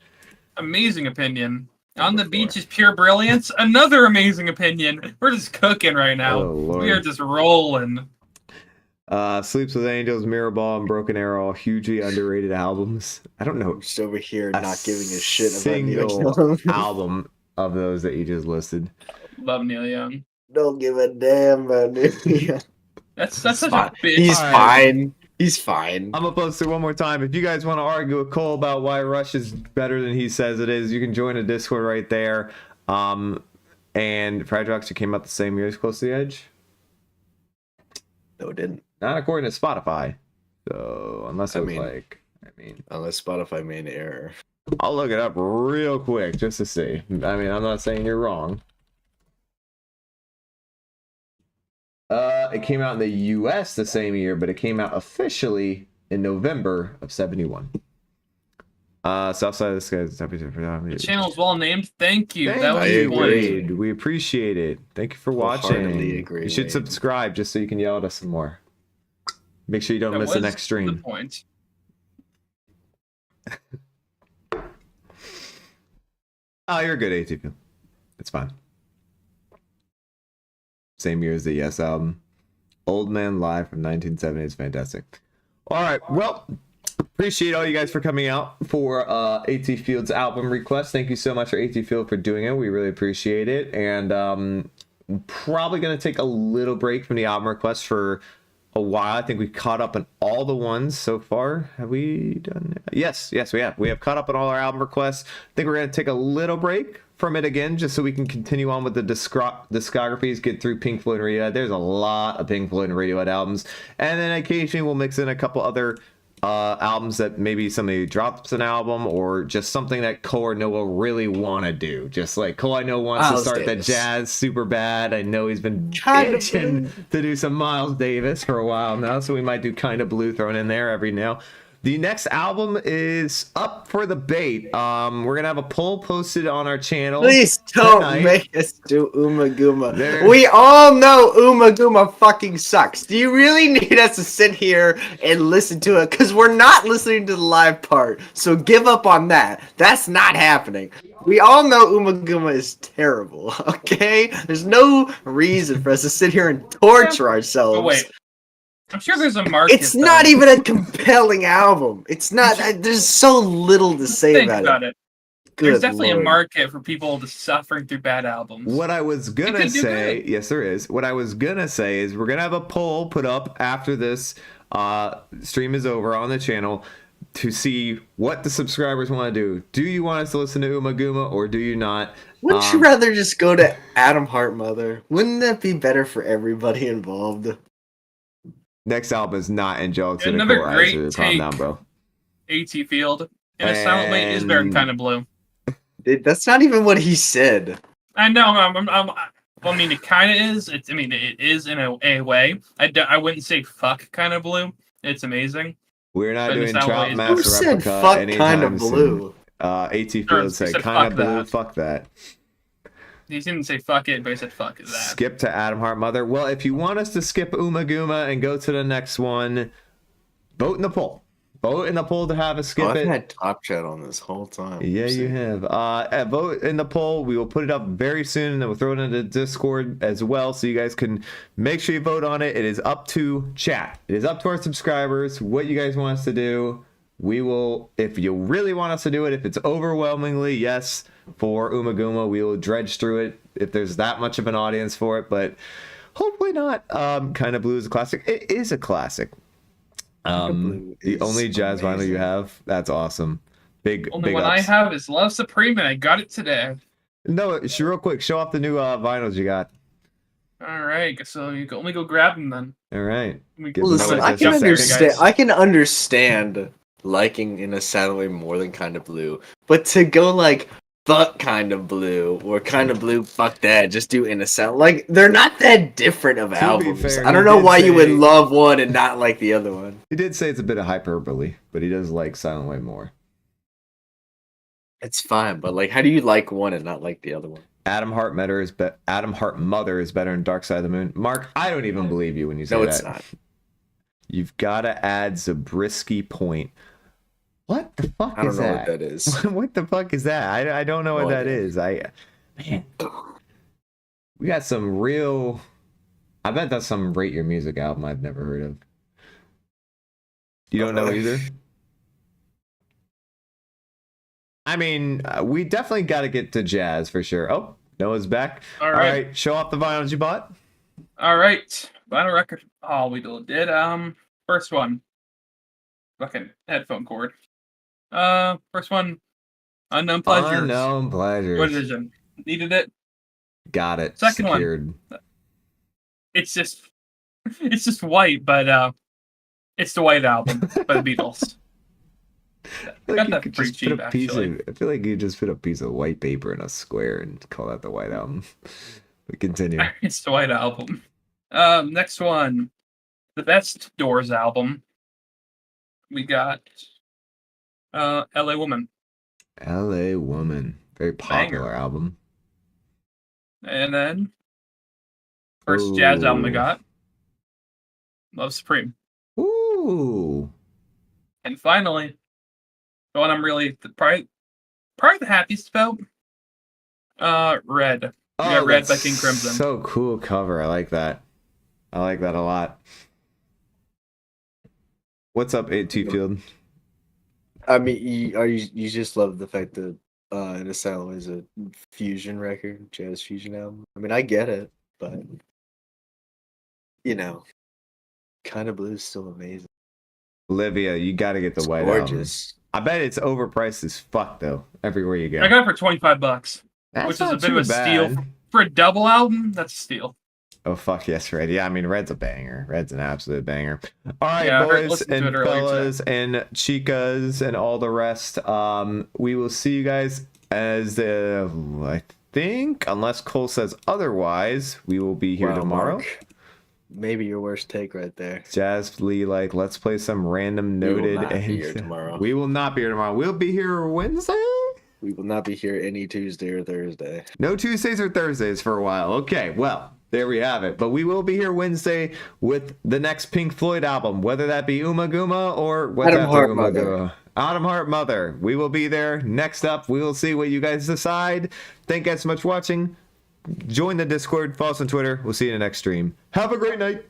S3: Amazing opinion. On the Beach is pure brilliance. Another amazing opinion. We're just cooking right now.
S1: Oh, Lord.
S3: We are just rolling.
S1: Sleeps with Angels, Mirrorball, and Broken Arrow, hugely underrated albums. I don't know
S2: I'm just over here not giving a shit about
S1: single
S2: Neil Young.
S1: album of those that you just listed.
S3: Love Neil Young.
S2: Don't give a damn about Neil Young.
S3: That's such a bitch.
S2: He's
S1: All right.
S2: fine. He's fine.
S1: I'm gonna post it one more time. If you guys want to argue with Cole about why Rush is better than he says it is, you can join the Discord right there. And Fragile actually came out the same year as Close to the Edge.
S2: No, it didn't.
S1: Not according to Spotify. So unless it was
S2: Unless Spotify made an error.
S1: I'll look it up real quick just to see. I mean, I'm not saying you're wrong. It came out in the US the same year, but it came out officially in November of 71. Southside of the Skies.
S3: The channel's well named. Thank you.
S1: Thank
S3: That was
S1: you,
S3: the point.
S1: Wade. We appreciate it. Thank you for
S2: Wholeheartedly
S1: watching.
S2: agree,
S1: You should
S2: Wade.
S1: subscribe just so you can yell at us some more. Make sure you don't
S3: That
S1: miss the
S3: was
S1: next stream.
S3: The point.
S1: Oh, you're good, ATP. It's fine. Same year as the Yes album. Old Man Live from 1970 is fantastic. All right, well, appreciate all you guys for coming out for AT Field's album request. Thank you so much for AT Field for doing it. We really appreciate it. And probably going to take a little break from the album request for a while. I think we caught up on all the ones so far. Have we done it? Yes, we have. We have caught up on all our album requests. I think we're going to take a little break from it again, just so we can continue on with the discographies, get through Pink Floyd and Radiohead. There's a lot of Pink Floyd and Radiohead albums. And then occasionally we'll mix in a couple other albums that maybe somebody drops an album, or just something that Cole or Noah really want to do. Just like Cole, I know, wants to start that jazz super bad. I know he's been itching to do some Miles Davis for a while now, so we might do Kind of Blue thrown in there every now. The next album is up for debate. We're gonna have a poll posted on our channel.
S2: Please don't
S1: tonight.
S2: make us do Uma Guma.
S1: There-
S2: We all know Uma Guma fucking sucks. Do you really need us to sit here and listen to it? Because we're not listening to the live part. So give up on that. That's not happening. We all know Uma Guma is terrible, okay? There's no reason for us to sit here and torture ourselves.
S3: Oh, wait. I'm sure there's a market.
S2: It's not even a compelling album. It's not. There's so little to say
S3: Think
S2: about
S3: about
S2: it.
S3: it.
S2: Good
S3: There's definitely
S2: Lord.
S3: a market for people just suffering through bad albums.
S1: What I was gonna
S3: could do
S1: say,
S3: good.
S1: yes, there is. What I was gonna say is we're gonna have a poll put up after this stream is over on the channel to see what the subscribers want to do. Do you want us to listen to Uma Guma or do you not?
S2: Wouldn't you rather just go to Adam Hartmother? Wouldn't that be better for everybody involved?
S1: Next album is not Angelic
S3: Another
S1: Cynical
S3: great
S1: Eyes. Calm
S3: take.
S1: down, bro.
S3: AT Field. And a silent wait is better than Kind of Blue.
S2: That's not even what he said.
S3: I know. I mean, it kind of is. It is in a way. I wouldn't say fuck Kind of Blue. It's amazing.
S1: We're not
S3: But
S1: doing
S3: it's not
S1: Trout
S3: ways-
S1: Master
S2: Who said
S1: Replica
S2: fuck
S1: anytime
S2: kind of
S1: soon.
S2: blue?
S1: AT
S3: Sure,
S1: Field
S3: he
S1: said
S3: said
S1: Kind of
S3: fuck
S1: Blue,
S3: that.
S1: fuck that.
S3: He didn't say fuck it, but he said fuck that.
S1: Skip to Adam Hartmother. Well, if you want us to skip Uma Guma and go to the next one, vote in the poll. Vote in the poll to have us skip
S2: I've
S1: it.
S2: had Top Chat on this whole time.
S1: Yeah, you have. Vote in the poll. We will put it up very soon, and then we'll throw it into Discord as well, so you guys can make sure you vote on it. It is up to chat. It is up to our subscribers. What you guys want us to do, we will. If you really want us to do it, if it's overwhelmingly yes for Uma Guma, we will dredge through it. If there's that much of an audience for it, but hopefully not. Kind of Blue is a classic. It is a classic.
S2: Blue
S1: The
S2: is
S1: only jazz vinyl you
S2: amazing.
S1: have, that's awesome. Big
S3: Only
S1: big
S3: one
S1: ups.
S3: I have is Love Supreme, and I got it today.
S1: No, real quick, show off the new vinyls you got.
S3: All right, so you can only go grab them then.
S1: All right.
S3: We-
S1: Give
S2: Well,
S1: them
S2: listen,
S1: away
S2: I
S1: just
S2: can
S1: a second.
S2: understand.
S3: guys.
S2: I can understand liking In a Sad Way more than Kind of Blue, but to go like fuck Kind of Blue or Kind of Blue, fuck that, just do In a Sad. Like they're not that different of
S1: be
S2: albums.
S1: fair,
S2: I don't
S1: he
S2: know
S1: did
S2: why you would
S1: say-
S2: love one and not like the other one.
S1: He did say it's a bit of hyperbole, but he does like Silent Way more.
S2: It's fine, but like, how do you like one and not like the other one?
S1: Adam Hart Mother is better than Dark Side of the Moon. Mark, I don't even believe you when you say
S2: No,
S1: that.
S2: it's not.
S1: You've got to add Zabriskie Point. What the fuck
S2: I don't
S1: is
S2: know
S1: that?
S2: what that is.
S1: What the fuck is that? I don't know what
S2: No
S1: that
S2: idea.
S1: is. Man, we got some real. I bet that's some Rate Your Music album I've never heard of. You don't know either? I mean, we definitely got to get to jazz for sure. Oh, Noah's back.
S3: All
S1: All
S3: right.
S1: right, show off the vinyls you bought.
S3: All right. Vinyl record. Oh, we did. First one. Fucking headphone cord. First one. Unknown Pleasures.
S1: Unknown Pleasures.
S3: What edition? Needed it.
S1: Got it.
S3: Second one.
S1: Secured.
S3: It's just white, but it's the White Album by the Beatles.
S1: I
S3: Got
S1: feel
S3: that
S1: like you could
S3: pretty
S1: just put
S3: cheap,
S1: a piece
S3: actually.
S1: of. I feel like you just put a piece of white paper in a square and call that the White Album. But continue.
S3: It's the White Album. Next one, the Best Doors album. We got L.A. Woman,
S1: L.A. Woman, very popular
S3: Banger.
S1: album.
S3: and then first jazz album we
S1: Ooh.
S3: got, Love Supreme,
S1: Ooh,
S3: and finally, the one I'm really probably the happiest about, Red. We got Red by
S1: that's
S3: King Crimson.
S1: So cool cover. I like that. I like that a lot. What's up, 8T Field?
S2: I mean, you just love the fact that In a Sad Way is a fusion record, jazz fusion album. I mean, I get it, but Kind of Blue is still amazing.
S1: Olivia, you got to get the
S2: It's
S1: White Album.
S2: gorgeous.
S1: I bet it's overpriced as fuck though. Everywhere you go.
S3: I got it for $25,
S1: That's
S3: which is
S1: not
S3: a bit
S1: too
S3: of a steal
S1: bad.
S3: for a double album. That's a steal.
S1: Oh fuck yes, Red. Yeah, I mean Red's a banger. Red's an absolute banger. All right,
S3: Yeah, I
S1: boys
S3: listened to
S1: and
S3: it earlier
S1: fellas and chicas and all the rest. We will see you guys as I think, unless Cole says otherwise, we will be here
S2: Wow,
S1: tomorrow.
S2: Mark. Maybe your worst take right there.
S1: Jazz Lee, like, let's play some random
S2: We will
S1: noted.
S2: not be here tomorrow.
S1: We will not be here tomorrow. We'll be here Wednesday.
S2: We will not be here any Tuesday or Thursday.
S1: No Tuesdays or Thursdays for a while. Okay, well, there we have it. But we will be here Wednesday with the next Pink Floyd album, whether that be Uma Guma or what's
S2: Atom
S1: after
S2: Heart
S1: Uma
S2: Mother.
S1: Guma? Atom Heart Mother. We will be there. Next up, we will see what you guys decide. Thank you guys so much for watching. Join the Discord. Follow us on Twitter. We'll see you in the next stream. Have a great night.